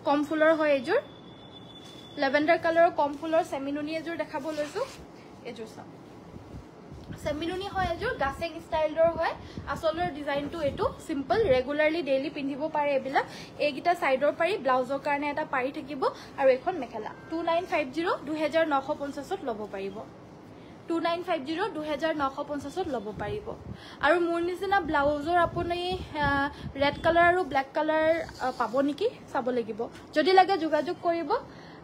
কম ফুলৰ হয় এজোৰ লেভেন্ডাৰ কালাৰৰ কম ফুলৰ সেমিনুনি এজোৰ দেখাব লৈছো এজোৰ চাওক সেমিনুনি হয় এজোৰ গাছেং ষ্টাইলৰ হয় আসলৰ ডিজাইনটো এটো সিম্পল ৰেগুলাৰলি ডেইলি পিন্ধিব পাৰে এবিলা এইগিটা সাইডৰ পাৰি ব্লাউজৰ কাৰণে এটা পাৰি থাকিব আৰু এখন মেখেলা 2950 2950ত ল'ব পাৰিব 2950 2950ত ল'ব পাৰিব আৰু মোৰ নিচিনা ব্লাউজৰ আপুনি ৰেড কালাৰ আৰু ব্ল্যাক কালাৰ পাব নেকি চাব লাগিব যদি লাগে যোগাযোগ কৰিব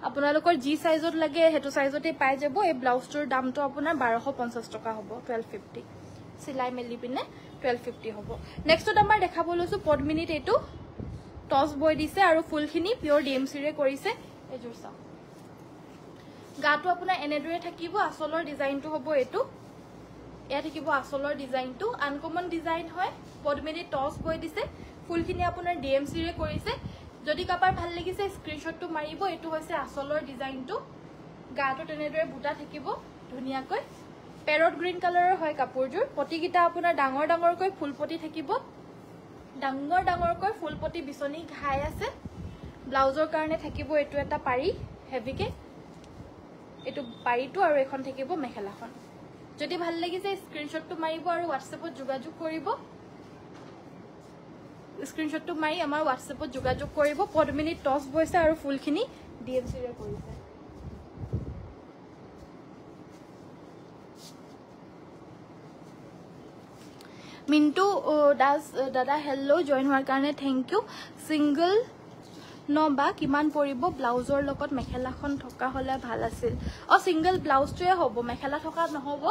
আপোনালোকৰ জি সাইজত লাগে হেতু সাইজতে পাই যাব এই ব্লাউজটোৰ দামটো আপোনাৰ 1250 টকা হ'ব 1250 সিলাই মেলি পিনে 1250 হ'ব নেক্সটত আমাৰ দেখাব লৈছো পদ্মিনীত এটো টস বয় দিছে আৰু ফুলখিনি পিওৰ ডিএমসি ৰে কৰিছে এজোৰ চাওক গাটো আপোনাৰ এনেদৰে থাকিব আসলৰ ডিজাইনটো হ'ব এটো এয়া থাকিব আসলৰ ডিজাইনটো আনকমন ডিজাইন হয় পদ্মিনী টস বয় দিছে ফুলখিনি আপোনাৰ ডিএমসি ৰে কৰিছে যদি কাপাৰ ভাল লাগিছে স্ক্ৰিনশ্বটটো মাৰিব এটো হৈছে আসলৰ ডিজাইনটো গাটো তেনেদৰে বুটা থাকিব ধুনিয়াকৈ পেৰট গ্ৰীন কালাৰৰ হয় কাপোৰজোৰ পটিকিটা আপোনাৰ ডাঙৰ ডাঙৰকৈ ফুলপটি থাকিব ডাঙৰ ডাঙৰকৈ ফুলপটি বিচনি ঘাই আছে ব্লাউজৰ কাৰণে থাকিব এটো এটা পাৰি হেভিকে এটো পাৰিটো আৰু এখন থাকিব মেখেলাখন যদি ভাল লাগিছে স্ক্ৰিনশ্বটটো মাৰিব আৰু WhatsAppত যোগাযোগ কৰিব স্ক্ৰিনশ্বটটো মাৰি আমাৰ WhatsAppত যোগাযোগ কৰিব পদ্মিনী টস বৈছে আৰু ফুলখিনি ডিএমসি ৰে কৰিছে মিন্টু দাস দাদা হেল্লো জয়েন হোৱাৰ কাৰণে থ্যাংক ইউ সিঙ্গল নবা কিমান পৰিব ব্লাউজৰ লগত মেখেলাখন থকা হলে ভাল আছিল সিঙ্গল ব্লাউজটোৱে হ'ব মেখেলা থকা নহব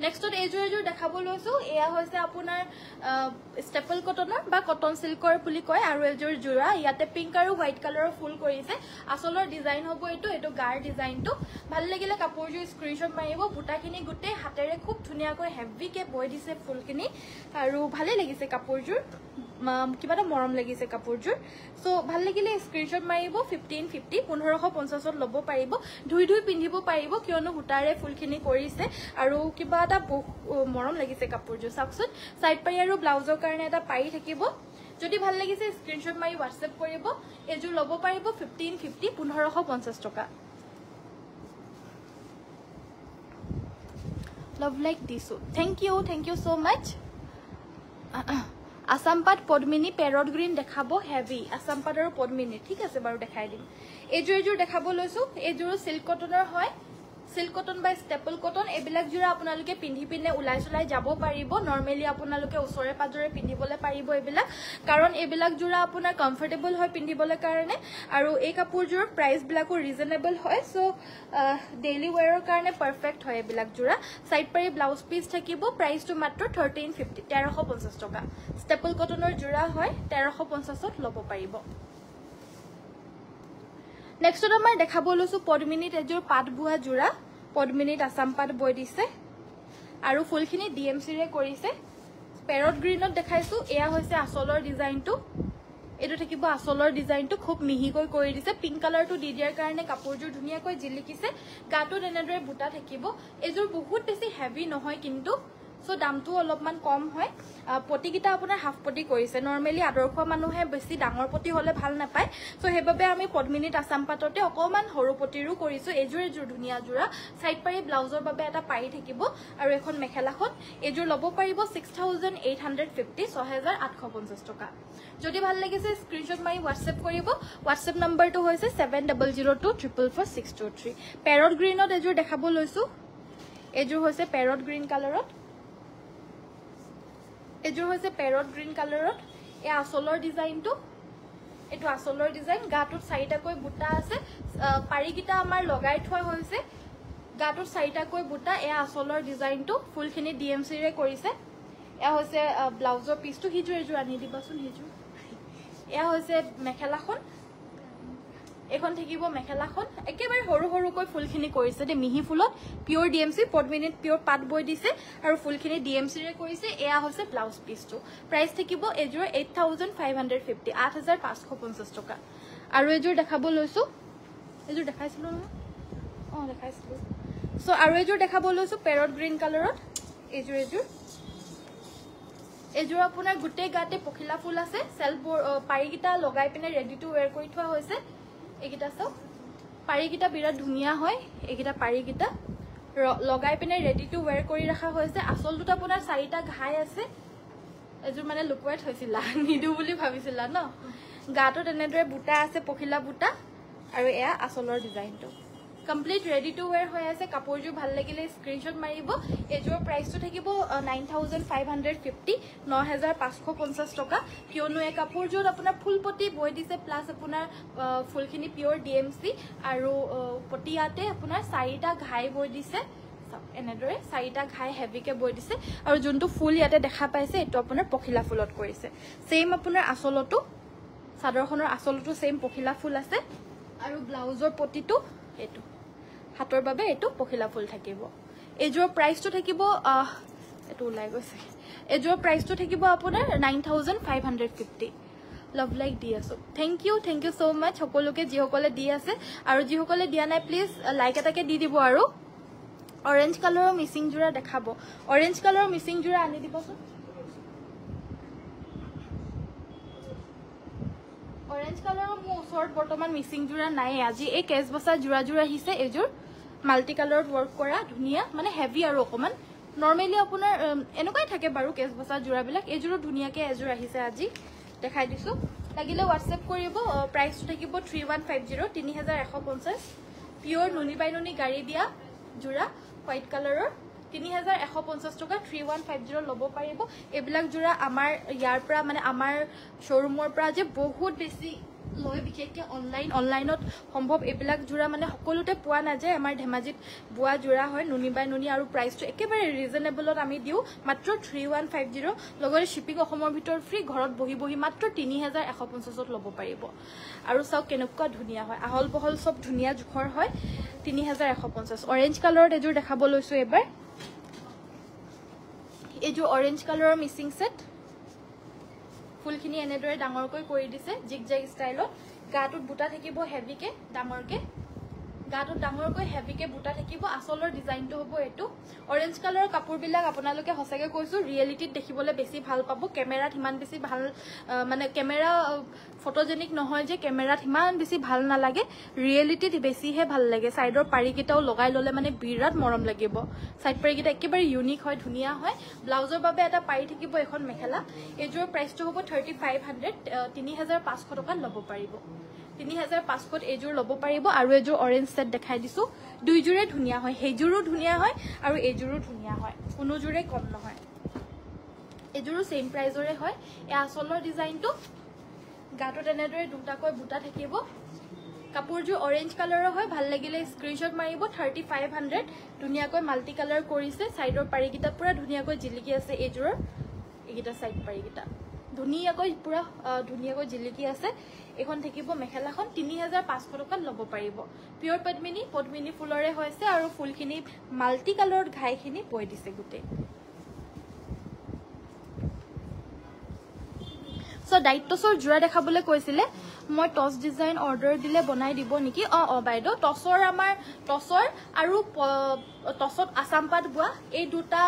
নেক্সটত এজোৰ দেখাব লৈছো এয়া হৈছে আপোনাৰ ষ্টেপল কটনৰ বা কটন সিল্কৰ বুলি কয় আৰু এজোৰ জোৰা ইয়াতে পিংক আৰু হোৱাইট কালাৰৰ ফুল কৰিছে আসলৰ ডিজাইন হ'ব এটো গাৰ ডিজাইনটো ভাল লাগিলে কাপোৰজোৰ স্ক্ৰিনশ্বট মাৰিব বুটাখিনি গুটে হাতেৰে খুব ধুনিয়াকৈ হেভিকে বৈ দিছে ফুলখিনি আৰু ভালে লাগিছে কাপোৰজোৰ কিবাটা মৰম লাগিছে কাপোৰজোৰ সো ভাল লাগিলে স্ক্ৰিনশ্বট মাৰিব 1550 1550ত ল'ব পাৰিব ধুই ধুই পিন্ধিব পাৰিব কিয়নো হুটাৰে ফুলখিনি কৰিছে আৰু কিবাটা মৰম লাগিছে কাপোৰজোৰ চাওকচোন সাইড পাৰি আৰু ব্লাউজৰ কাৰণে এটা পাৰি থাকিব যদি ভাল লাগিছে স্ক্ৰিনশ্বট মাৰি WhatsApp কৰিব এজোৰ ল'ব পাৰিব 1550 1550 টকা লাভ লাইক দিছো থ্যাংক ইউ সো মাচ আসাম পাট পদ্মিনী প্যাৰট গ্ৰীণ দেখাব হেভি আসাম পাট আৰু পদ্মিনী ঠিক আছে বাৰু দেখাই দিম এযোৰ দেখাব লৈছো এযোৰ সিল্ক কটনৰ হয় সিল্ক কটন বাই ষ্টেপল কটন এবিলাক জোৰা আপোনালোকে পিন্ধি পিনে উলাই চলাই যাব পাৰিব নৰমালি আপোনালোকে ওচৰে পাজৰে পিন্ধিবলৈ পাৰিব এবিলাক কাৰণ এবিলাক জোৰা আপোনাৰ কমফৰ্টেবল হয় পিন্ধিবলৈ কাৰণে আৰু এই কাপোৰযোৰ প্ৰাইস বিলাকো ৰিজনেবল হয় সো ডেইলি ওয়্যাৰৰ কাৰণে পাৰফেক্ট হয় এবিলাক জোৰা সাইড পাৰি ব্লাউজ পিস থাকিব প্ৰাইসটো মাত্ৰ 1350 টকা ষ্টেপল কটনৰ জোৰা হয় 1350 ত ল'ব পাৰিব Next to আমাৰ দেখাব লৈছো পদ্মিনীত এযোৰ পাট বুৱা জোৰা পদ্মিনীত আসাম পাট বৈ দিছে আৰু ফুলখিনি ডিএমসি ৰে কৰিছে প্যাৰট গ্ৰীনত দেখাইছো এয়া হৈছে আসলৰ ডিজাইনটো এটো থাকিব আসলৰ ডিজাইনটো খুব মিহিকৈ কৰি দিছে পিংক কালাৰটো দি দিয়াৰ কাৰণে কাপোৰযোৰ ধুনিয়াকৈ জিলিকিছে গাটো এনেদৰে বুটা থাকিব এযোৰ বহুত বেছি হেভি নহয় কিন্তু সো দামটো অলপমান কম হয় পটিকিটা আপোনাৰ হাফ পটি কৰিছে নৰমালি আদৰ্শ মানুহে বেছি ডাঙৰ পটি হলে ভাল নাপায় সো হেবাবে আমি পদ্মিনীত আসাম পাটতে অকমান সৰু পটিৰো কৰিছো এযোৰ ধুনিয়া জোৰা সাইড পাৰি ব্লাউজৰ বাবে এটা পাৰি থাকিব আৰু এখন মেখেলাখন এযোৰ ল'ব পাৰিব 6850 6850 টকা যদি ভাল লাগিছে স্ক্ৰিনশ্বট মাৰি WhatsApp কৰিব WhatsApp নম্বৰটো হৈছে 7024444623 প্যাৰট গ্ৰীনত এযোৰ দেখাব লৈছো এযোৰ হৈছে প্যাৰট গ্ৰীন কালাৰত এযোৰ হৈছে প্যাৰট গ্ৰীন কালাৰত এ আসলৰ ডিজাইনটো এটো আসলৰ ডিজাইন গাটোত চাৰিটাকৈ বুটা আছে পাৰিকিটা আমাৰ লগাই থোৱা হৈছে গাটোত চাৰিটাকৈ বুটা এ আসলৰ ডিজাইনটো ফুলখিনি ডিএমসি ৰে কৰিছে এয়া হৈছে ব্লাউজৰ পিসটো হিজুৰ আনি দিবাচোন হিজুৰ এয়া হৈছে মেখেলাখন এখন থাকিব মেখেলাখন একেবাৰে সৰু সৰুকৈ ফুলখিনি কৰিছে দে মিহি ফুলত পিওৰ ডিএমসি পদ্মিনীত পিওৰ পাট বৈ দিছে আৰু ফুলখিনি ডিএমসি ৰে কৰিছে এয়া হৈছে ব্লাউজ পিসটো প্ৰাইস থাকিব এযোৰ 8550 8550 টকা আৰু এযোৰ দেখাব লৈছো এযোৰ দেখাইছিলো ন দেখাইছিলো সো আৰু এযোৰ দেখাব লৈছো প্যাৰট গ্ৰীন কালাৰত এযোৰ আপোনাৰ গুটে গাতে পখিলা ফুল আছে সেলফ পাৰিকিটা লগাই পিনে ৰেডি টু ওয়্যাৰ কৰি থোৱা হৈছে একিটা সব পাৰিকিটা বিৰাট ধুনিয়া হয় একিটা পাৰিকিটা লগাই পিনে ৰেডি টু ওয়্যাৰ কৰি ৰাখা হৈছে আসলটো আপোনাৰ চাৰিটা ঘাই আছে এযোৰ মানে লুকুৱাই থৈছিলা নিদু বুলি ভাবিছিলা ন গাটো তেনেদৰে বুটা আছে পখিলা বুটা আৰু এয়া আসলৰ ডিজাইনটো কমপ্লিট ৰেডি টু ওয়্যাৰ হৈ আছে কাপোৰযোৰ ভাল লাগিলে স্ক্ৰিনশ্বট মাৰিব এযোৰ প্ৰাইসটো থাকিব 9550 9550 টকা কিয়নো এই কাপোৰযোৰ আপোনাৰ ফুলপটি বৈ দিছে প্লাস আপোনাৰ ফুলখিনি পিওৰ ডিএমসি আৰু পটিয়াতে আপোনাৰ চাৰিটা ঘাই বৈ দিছে এনেদৰে চাৰিটা ঘাই হেভিকে বৈ দিছে আৰু যোনটো ফুল ইয়াতে দেখা পাইছে এটো আপোনাৰ পখিলা ফুলত কৰিছে সেম আপোনাৰ আসলটো সাদৰখনৰ আসলটো সেম পখিলা ফুল আছে আৰু ব্লাউজৰ পটিটো এটো হাতৰ বাবে এটো পখিলা ফুল থাকিব এযোৰ প্ৰাইসটো থাকিব এটো ওলাই গৈছে এযোৰ প্ৰাইসটো থাকিব আপোনাৰ 9550 লাভ লাইক দি আছো থ্যাংক ইউ সো মাচ সকলোকে যি সকলে দি আছে আৰু যি সকলে দিয়া নাই প্লিজ লাইক এটাকে দি দিব আৰু অৰেঞ্জ কালাৰৰ মিসিং জোৰা দেখাব অৰেঞ্জ কালাৰৰ মিসিং জোৰা আনি দিবচোন অৰেঞ্জ কালাৰৰ মো ওচৰত বৰ্তমান মিসিং জোৰা নাই আজি এই কেছ বসা জোৰা আহিছে এযোৰ মাল্টি কালাৰত ওয়াৰ্ক কৰা ধুনিয়া মানে হেভি আৰু অকমান নৰমালি আপোনাৰ এনেকৈ থাকে বাৰু কেছ বসা জোৰাবিলাক এযোৰ ধুনিয়াকে এযোৰ আহিছে আজি দেখাই দিছো লাগিলে WhatsApp কৰিব প্ৰাইসটো থাকিব 3150 3150 পিওৰ নুনি বাই নুনি গাড়ী দিয়া জোৰা হোৱাইট কালাৰৰ 3150 টকা 3150 ল'ব পাৰিব এবিলাক জোৰা আমাৰ ইয়াৰ পৰা মানে আমাৰ শোৰুমৰ পৰা যে বহুত বেছি লয় বিশেষকৈ অনলাইনত সম্ভৱ এবিলাক জোৰা মানে সকলোতে পোৱা নাযায় আমাৰ ধেমাজিত বুৱা জোৰা হয় নুনি বাই নুনি আৰু প্ৰাইসটো একেবাৰে ৰিজনেবলত আমি দিও মাত্ৰ 3150 লগতে শিপিং অসমৰ ভিতৰত ফ্ৰী ঘৰত বহি বহি মাত্ৰ 3150 ল'ব পাৰিব আৰু সব কেনেকুৱা ধুনিয়া হয় আহল বহল সব ধুনিয়া জুখৰ হয় 3150 অৰেঞ্জ কালাৰত এযোৰ দেখাব লৈছো এবাৰ এযোৰ অৰেঞ্জ কালাৰৰ মিসিং সেট ফুলখিনি এনেদৰে ডাঙৰকৈ কৰি দিছে জিগজেগ ষ্টাইলত গাটোত বুটা থাকিব হেভিকে ডাঙৰকে গাটো ডাঙৰকৈ হেভিকে বুটা থাকিব আচলৰ ডিজাইনটো হ'ব এটো অৰেঞ্জ কালাৰৰ কাপোৰবিলাক আপোনালোকে হসাকে কৈছো ৰিয়েলিটিত দেখিবলৈ বেছি ভাল পাব কেমেৰাত ইমান বেছি ভাল মানে কেমেৰা ফটোজেনিক নহয় যে কেমেৰাত ইমান বেছি ভাল নালাগে ৰিয়েলিটিত বেছিহে ভাল লাগে সাইডৰ পাৰিকিটাও লগাই ললে মানে বিৰাট মৰম লাগিব সাইড পাৰিকিটা একেবাৰে ইউনিক হয় ধুনিয়া হয় ব্লাউজৰ বাবে এটা পাৰি থাকিব এখন মেখেলা এজোৰ প্ৰাইসটো হ'ব 3500 3500 টকা ল'ব পাৰিব 3500 এজোৰ ল'ব পাৰিব আৰু এজোৰ অৰেঞ্জ সেট দেখাই দিছো দুইজোৰে ধুনিয়া হয় হেজোৰো ধুনিয়া হয় আৰু এজোৰো ধুনিয়া হয় কোনোজোৰে কম নহয় এজোৰো সেম প্ৰাইজৰে হয় এ আসলৰ ডিজাইনটো গাটো তেনেদৰে দুটাকৈ বুটা থাকিব কাপোৰজোৰ অৰেঞ্জ কালাৰৰ হয় ভাল লাগিলে স্ক্ৰিনশ্বট মাৰিব 3500 ধুনিয়াকৈ মাল্টি কালাৰ কৰিছে সাইডৰ পাৰিকিটা পুৰা ধুনিয়াকৈ জিলিকি আছে এজোৰৰ একিটা সাইড পাৰিকিটা ধুনিয়াকৈ পুৰা ধুনিয়াকৈ জিলিকি আছে এখন থাকিব মেখেলাখন 3500 টকা ল'ব পাৰিব পিওৰ পদ্মিনী ফুলৰে হৈছে আৰু ফুলখিনি মাল্টি কালাৰত ঘাইখিনি বৈ দিছে গুটে সো ডাইটছৰ জোৰা দেখাবলৈ কৈছিলে মই টস ডিজাইন অৰ্ডাৰ দিলে বনাই দিব নেকি বাইদো টসৰ আমাৰ টসৰ আৰু টসত আসামপাত বুৱা এই দুটা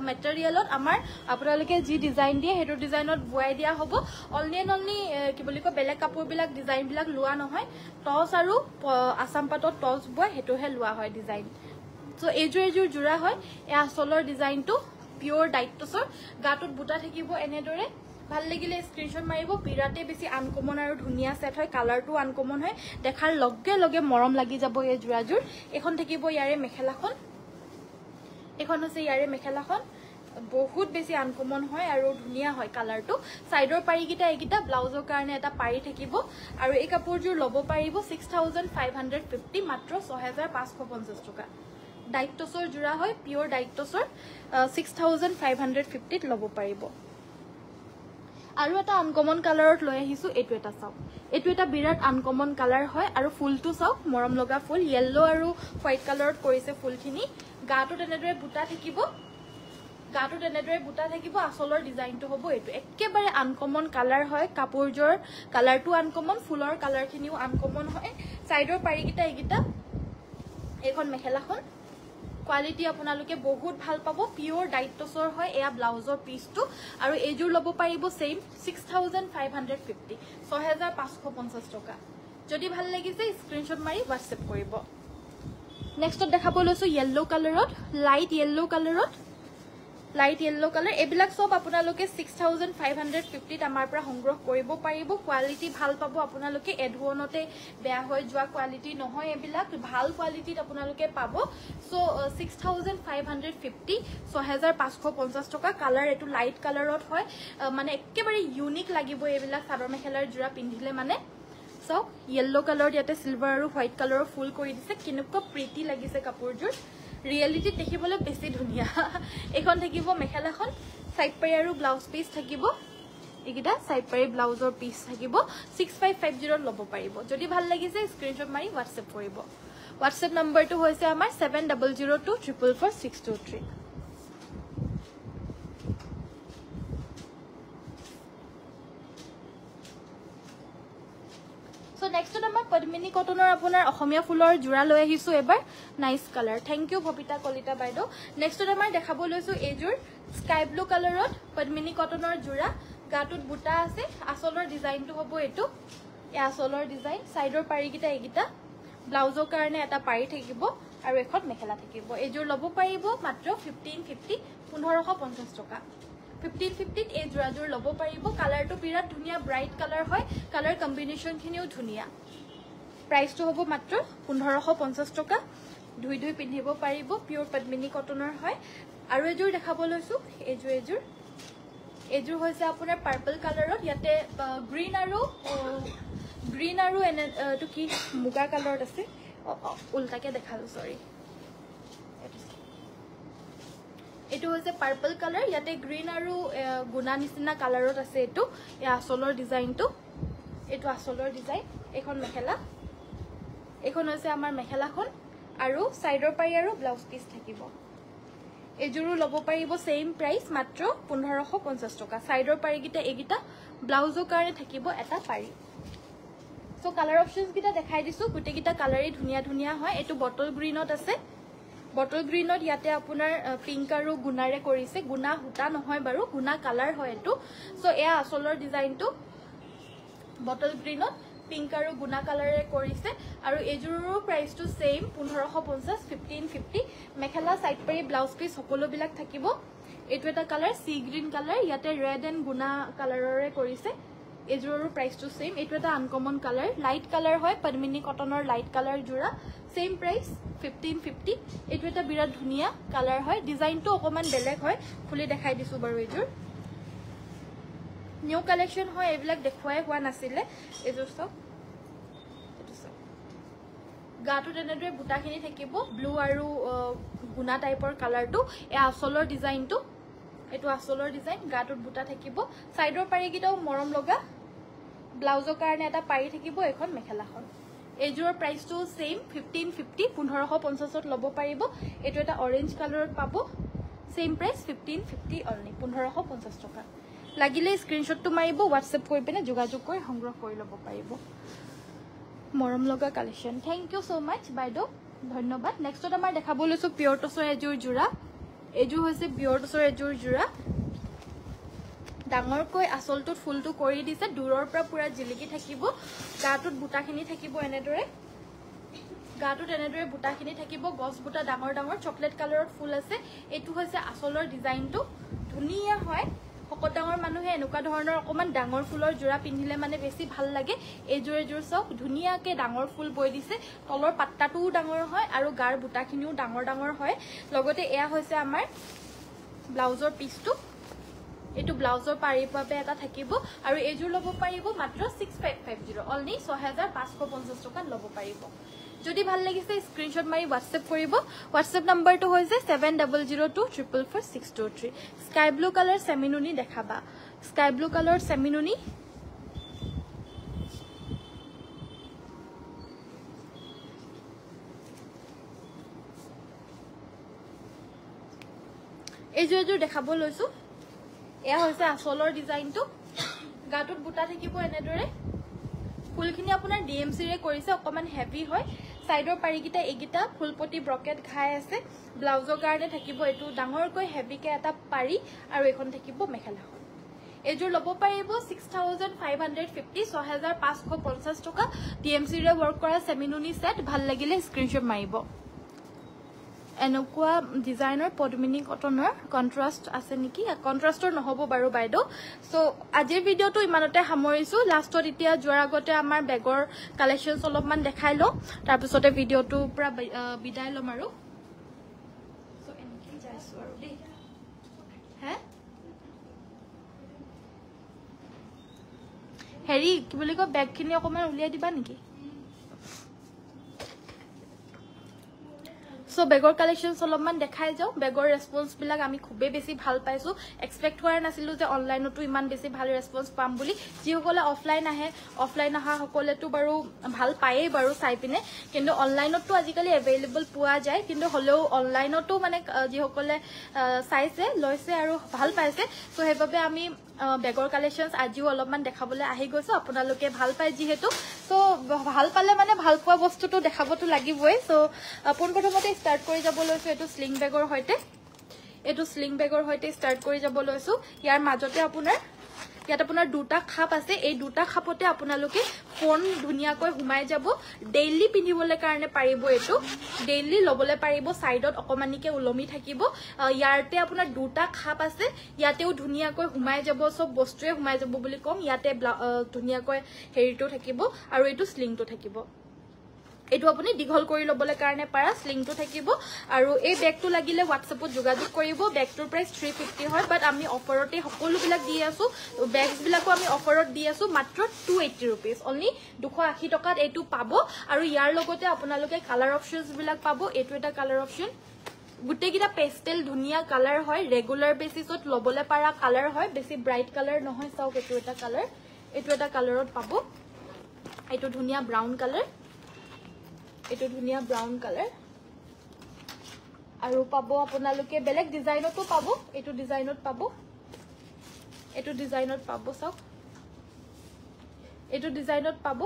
মেটেৰিয়েলত আমাৰ আপোনালোকে যি ডিজাইন দিয়ে হেটো ডিজাইনত বুৱাই দিয়া হ'ব অনলি কি বুলি কয় বেলেগ কাপোৰবিলাক ডিজাইনবিলাক লোৱা নহয় টস আৰু আসামপাতত টস বুৱা হেটোহে লোৱা হয় ডিজাইন সো এজোৰ জোৰা হয় এ আসলৰ ডিজাইনটো পিওৰ ডাইটছৰ গাটোত বুটা থাকিব এনেদৰে ভাল লাগিলে স্ক্ৰিনশ্বট মাৰিব বিৰাটে বেছি আনকমন আৰু ধুনিয়া সেট হয় কালাৰটো আনকমন হয় দেখাৰ লগে লগে মৰম লাগি যাব এই জোৰাজোৰ এখন থাকিব ইয়াৰে মেখেলাখন এখন আছে ইয়াৰে মেখেলাখন বহুত বেছি আনকমন হয় আৰু ধুনিয়া হয় কালাৰটো সাইডৰ পাৰিকিটা একিটা ব্লাউজৰ কাৰণে এটা পাৰি থাকিব আৰু এই কাপোৰজোৰ ল'ব পাৰিব 6550 মাত্ৰ 6550 টকা ডাইটছৰ জোৰা হয় পিওৰ ডাইটছৰ 6550 ত ল'ব পাৰিব আৰু এটা আনকমন কালাৰত লৈ আহিছো এটো এটা চাও এটো এটা বিৰাট আনকমন কালাৰ হয় আৰু ফুলটো চাও মৰম লগা ফুল ইয়েলো আৰু হোৱাইট কালাৰত কৰিছে ফুলখিনি গাটো তেনেদৰে বুটা থাকিব আসলৰ ডিজাইনটো হ'ব এটো একেবাৰে আনকমন কালাৰ হয় কাপোৰজোৰ কালাৰটো আনকমন ফুলৰ কালাৰখিনিও আনকমন হয় সাইডৰ পাৰিকিটা একিটা এখন মেখেলাখন কোৱালিটি আপোনালোকে বহুত ভাল পাব পিওৰ ডাইটছৰ হয় এয়া ব্লাউজৰ পিসটো আৰু এজোৰ ল'ব পাৰিব সেম 6550 6550 টকা যদি ভাল লাগিছে স্ক্ৰিনশ্বট মাৰি WhatsApp কৰিব নেক্সটত দেখাব লৈছো ইয়েলো কালাৰত লাইট ইয়েলো কালাৰ এবিলাক সব আপোনালোকে 6550 ত আমাৰ পৰা সংগ্ৰহ কৰিব পাৰিব কোৱালিটি ভাল পাব আপোনালোকে এডভনতে বেয়া হৈ যোৱা কোৱালিটি নহয় এবিলাক ভাল কোৱালিটিত আপোনালোকে পাব সো 6550 6550 টকা কালাৰ এটো লাইট কালাৰত হয় মানে একেবাৰে ইউনিক লাগিব এবিলাক সাদৰ মেখেলাৰ জোৰা পিন্ধিলে মানে সো ইয়েলো কালাৰ ইয়াতে সিলভাৰ আৰু হোৱাইট কালাৰৰ ফুল কৰি দিছে কিনকা প্ৰিটি লাগিছে কাপোৰজোৰ ৰিয়েলিটি দেখিবলৈ বেছি ধুনিয়া এখন থাকিব মেখেলাখন সাইড পাৰি আৰু ব্লাউজ পিস থাকিব একিটা সাইড পাৰি ব্লাউজৰ পিস থাকিব 6550 ল'ব পাৰিব যদি ভাল লাগিছে স্ক্ৰিনশ্বট মাৰি WhatsApp কৰিব WhatsApp নম্বৰটো হৈছে আমাৰ 7002444623 So next to আমাৰ পদ্মিনী কটনৰ আপোনাৰ অসমীয়া ফুলৰ জোৰা লৈ আহিছো এবাৰ nice colour thank you Bhabita Kalita বাইদো নেক্সট টু আমাৰ দেখাব লৈছো এজোৰ স্কাই ব্লু কালাৰত পদ্মিনী কটনৰ জোৰা গাটোত বুটা আছে আসলৰ ডিজাইনটো হ'ব এটো এ আসলৰ ডিজাইন সাইডৰ পাৰিকিটা একিটা ব্লাউজৰ কাৰণে এটা পাৰি থাকিব আৰু এখন মেখেলা থাকিব এজোৰ ল'ব পাৰিব মাত্ৰ 1550 টকা 1550 এই জোৰাজোৰ ল'ব পাৰিব কালাৰটো বিৰাট ধুনিয়া ব্ৰাইট কালাৰ হয় কালাৰ কম্বিনেশনখিনিও ধুনিয়া প্ৰাইসটো হ'ব মাত্ৰ 1550 টকা দুই পিন্ধিব পাৰিব পিওৰ পদ্মিনী কটনৰ হয় আৰু এজোৰ দেখাব লৈছো এজোৰ হৈছে আপোনাৰ পাৰ্পল কালাৰত ইয়াতে গ্ৰীন আৰু এটো কি মুগা কালাৰত আছে উল্টাকে দেখালো সৰি এটো হৈছে পাৰ্পল কালাৰ ইয়াতে গ্ৰীন আৰু গুনা নিচিনা কালাৰত আছে এটো এ আসলৰ ডিজাইনটো এটো আসলৰ ডিজাইন এখন মেখেলা এখন হৈছে আমাৰ মেখেলাখন আৰু সাইডৰ পাৰি আৰু ব্লাউজ পিস থাকিব এজোৰো ল'ব পাৰিব সেম প্ৰাইস মাত্ৰ 1550 টকা সাইডৰ পাৰিকিটা একিটা ব্লাউজৰ কাৰণে থাকিব এটা পাৰি সো কালাৰ অপশনস কিটা দেখাই দিছো গুটে কিটা কালাৰে ধুনিয়া ধুনিয়া হয় এটো বটল গ্ৰীনত আছে বটল গ্ৰীনত ইয়াতে আপোনাৰ পিংক আৰু গুণাৰে কৰিছে গুণা হুটা নহয় বাৰু গুণা কালাৰ হয় এটো সো এয়া আসলৰ ডিজাইনটো বটল গ্ৰীনত পিংক আৰু গুণা কালাৰে কৰিছে আৰু এজোৰৰ প্ৰাইসটো সেম 1550 1550 মেখেলা সাইড পাৰি ব্লাউজ পিস সকলো বিলাক থাকিব এটো এটা কালাৰ সি গ্ৰীন কালাৰ ইয়াতে ৰেড এন্ড গুণা কালাৰৰে কৰিছে এজোৰৰ প্ৰাইসটো সেম এটো এটা আনকমন কালাৰ লাইট কালাৰ হয় পদ্মিনী কটনৰ লাইট কালাৰ জোৰা সেম প্ৰাইস 1550 এটো এটা বিৰাট ধুনিয়া কালাৰ হয় ডিজাইনটো অকমান বেলেগ হয় খুলি দেখাই দিছো বাৰু এজোৰ নিউ কালেকশন হয় এবিলাক দেখুৱাই হোৱা নাছিলে এজোৰ সব গাটো তেনেদৰে বুটাখিনি থাকিব ব্লু আৰু গুণা টাইপৰ কালাৰটো এ আসলৰ ডিজাইনটো এটো আসলৰ ডিজাইন গাটোত বুটা থাকিব সাইডৰ পাৰিকিটাও মৰম লগা ব্লাউজৰ কাৰণে এটা পাৰি থাকিব এখন মেখেলাখন এজোৰ প্ৰাইসটো সেম 1550 1550 ত লব পাৰিব এটো এটা অৰেঞ্জ কালাৰত পাব সেম প্ৰাইস 1550 অনলি 1550 টকা লাগিলে স্ক্ৰিনশ্বটটো মাৰিব WhatsApp কৰি পিনে যোগাযোগ কৰি সংগ্ৰহ কৰি লব পাৰিব মৰম লগা কালেকশন থ্যাংক ইউ সো মাচ বাইদো ধন্যবাদ নেক্সটত আমাৰ দেখাব লৈছো পিয়ৰ টছৰ এজোৰ জোৰা এজোৰ হৈছে পিয়ৰ টছৰ এজোৰ জোৰা ডাঙৰকৈ আসলটোত ফুলটো কৰি দিছে দূৰৰ পৰা পুৰা জিলিকি থাকিব গাটোত বুটাখিনি থাকিব এনেদৰে গাটোত এনেদৰে বুটাখিনি থাকিব গছ বুটা ডাঙৰ ডাঙৰ চকলেট কালাৰত ফুল আছে এটো হৈছে আসলৰ ডিজাইনটো ধুনিয়া হয় সকলো ডাঙৰ মানুহে এনেকুৱা ধৰণৰ অকমান ডাঙৰ ফুলৰ জোৰা পিন্ধিলে মানে বেছি ভাল লাগে এজোৰ এজোৰ সব ধুনিয়াকে ডাঙৰ ফুল বৈ দিছে তলৰ পাত্তাটোও ডাঙৰ হয় আৰু গাৰ বুটাখিনিও ডাঙৰ ডাঙৰ হয় লগতে এয়া হৈছে আমাৰ ব্লাউজৰ পিসটো এটো ব্লাউজৰ পাৰিৰ বাবে এটা থাকিব আৰু এজোৰ লব পাৰিব মাত্ৰ 6550 অনলি 6550 টকা লব পাৰিব যদি ভাল লাগিছে স্ক্ৰিনশ্বট মাৰি WhatsApp কৰিব WhatsApp নম্বৰটো হৈছে 7002444623 স্কাই ব্লু কালাৰ সেমিনুনি দেখাবা স্কাই ব্লু কালাৰ সেমিনুনি এজোৰ দেখাব লৈছো এয়া হৈছে আসলৰ ডিজাইনটো গাটোত বুটা থাকিব এনেদৰে ফুলখিনি আপোনাৰ DMC ৰে কৰিছে অকমান হেভি হয় সাইডৰ পাৰিকিটা এগিটা ফুলপটি ব্ৰকেট ঘাই আছে ব্লাউজৰ কাৰণে থাকিব এটো ডাঙৰকৈ হেভিকে এটা পাৰি আৰু এখন থাকিব মেখেলাখন এজোৰ লব পাৰিব 6550 6550 টকা DMC ৰে ওয়াৰ্ক কৰা সেমিনুনি সেট ভাল লাগিলে স্ক্ৰিনশ্বট মাৰিব এনেকুৱা ডিজাইনৰ পদ্মিনী কটনৰ কন্ট্ৰাস্ট আছে নেকি কন্ট্ৰাস্টৰ নহব বাৰু বাইদো সো আজিৰ ভিডিওটো ইমানতে সামৰিছো লাষ্টত এতিয়া যোৱাৰ আগতে আমাৰ বেগৰ কালেকশনস অলপমান দেখাই লো তাৰ পিছতে ভিডিওটো পুৰা বিদায় লম আৰু সো এনেকি যাইছো আৰু দেই হে হেৰি কি বুলি কয় বেগখিনি অকমান উলিয়াই দিবা নেকি সো বেগৰ কালেকশনস অলপমান দেখাই যাও বেগৰ ৰেসপন্স বিলাক আমি খুবে বেছি ভাল পাইছো এক্সপেক্ট হোৱা নাছিলো যে অনলাইনতো ইমান বেছি ভাল ৰেসপন্স পাম বুলি যি সকলে অফলাইন আহা সকলেতো বাৰু ভাল পায়েই বাৰু চাই পিনে কিন্তু অনলাইনতো আজিকালি अवेलेबल পোৱা যায় কিন্তু হলেও অনলাইনতো মানে যি সকলে চাইছে লৈছে আৰু ভাল পাইছে সো হেবাবে আমি বেগৰ কালেকশনস আজিও অলপমান দেখাবলৈ আহি গৈছো আপোনালোকে ভাল পাই যিহেতু সো ভাল পালে মানে ভাল পোৱা বস্তুটো দেখাবতো লাগিবই সো পোনপ্ৰথমতে স্টাৰ্ট কৰি যাব লৈছো এটো স্লিং বেগৰ হৈতে স্টাৰ্ট কৰি যাব লৈছো ইয়াৰ মাজতে আপোনাৰ দুটা খাপ আছে এই দুটা খাপতে আপোনালোকে ফোন ধুনিয়াকৈ ঘুমাই যাব ডেইলি পিন্ধিবলৈ কাৰণে পাৰিব এটো ডেইলি লবলৈ পাৰিব সাইডত অকমানিকে উলমি থাকিব ইয়াৰতে আপোনাৰ দুটা খাপ আছে ইয়াতেও ধুনিয়াকৈ ঘুমাই যাব সব বস্তুৱে ঘুমাই যাব বুলি কম ইয়াতে ধুনিয়াকৈ হেৰিটো থাকিব আৰু এটো স্লিংটো থাকিব এটো আপুনি দীঘল কৰি লবলৈ কাৰণে পাৰা স্লিংটো থাকিব আৰু এই বেগটো লাগিলে WhatsAppত যোগাযোগ কৰিব বেগটোৰ প্ৰাইস 350 হয় বাট আমি অফাৰতে সকলো বিলাক দি আছো বেগস বিলাকো আমি অফাৰত দি আছো মাত্ৰ 280 रुपीस অনলি 280 টকাত এটো পাব আৰু ইয়াৰ লগতে আপোনালোকে কালাৰ অপচনস বিলাক পাব এটো এটা কালাৰ অপচন গুটেকিটা পেস্টেল ধুনিয়া কালাৰ হয় ৰেগুলাৰ বেসিছত লবলে পাৰা কালাৰ হয় বেছি ব্ৰাইট কালাৰ নহয় চাওক এটো এটা কালাৰত পাব এটো ধুনিয়া ব্ৰাউন কালাৰ এটো ধুনিয়া ব্ৰাউন কালাৰ আৰু পাব আপোনালোকে বেলেগ ডিজাইনতো পাব এটো ডিজাইনত পাব চাওক এটো ডিজাইনত পাব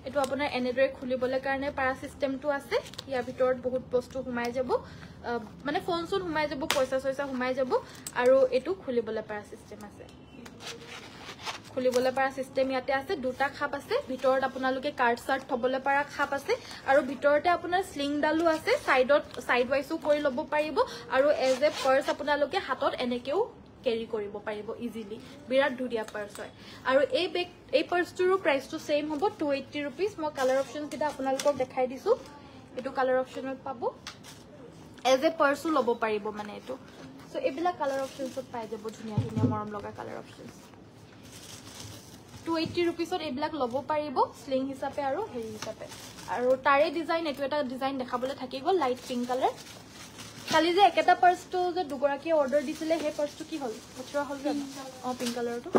এটো আপোনাৰ এনেদৰে খুলিবলৈ কাৰণে পাৰা সিস্টেমটো আছে ইয়াৰ ভিতৰত বহুত বস্তু সোমাই যাব মানে ফোন চোন সোমাই যাব পইচা সৈসা সোমাই যাব আৰু এটো খুলিবলৈ পাৰা সিস্টেম আছে খুলিবলৈ পাৰা সিস্টেম ইয়াতে আছে দুটা খাপ আছে ভিতৰত আপোনালোকে কাৰ্ড চাৰ্ট থবলৈ পাৰা খাপ আছে আৰু ভিতৰতে আপোনাৰ স্লিং ডালো আছে সাইড ওয়াইজও কৰি ল'ব পাৰিব আৰু এজ এ পাৰ্স আপোনালোকে হাতত এনেকেও কেৰি কৰিব পাৰিব ইজিলি বিৰাট ধুৰিয়া পাৰ্স হয় আৰু এই পাৰ্সটোৰ প্ৰাইসটো সেম হ'ব 280 रुपीस মই কালাৰ অপচনস কিটা আপোনালোকক দেখাই দিছো এটো কালাৰ অপচনত পাব এজ এ পাৰ্সও ল'ব পাৰিব মানে এটো সো এবিলা কালাৰ অপচনছত পাই যাব ধুনিয়া ধুনিয়া মৰম লগা কালাৰ অপচনস 280 रुपीसত এবিলাক ল'ব পাৰিব স্লিং হিচাপে আৰু হেৰি হিচাপে আৰু তাৰে ডিজাইন এটো এটা ডিজাইন দেখাবলৈ থাকি গল লাইট পিংক কালাৰ কালি যে একেটা পাৰ্সটো যে দুগৰাকী অৰ্ডাৰ দিছিলে হে পাৰ্সটো কি হল বছৰ হল জানো পিংক কালাৰটো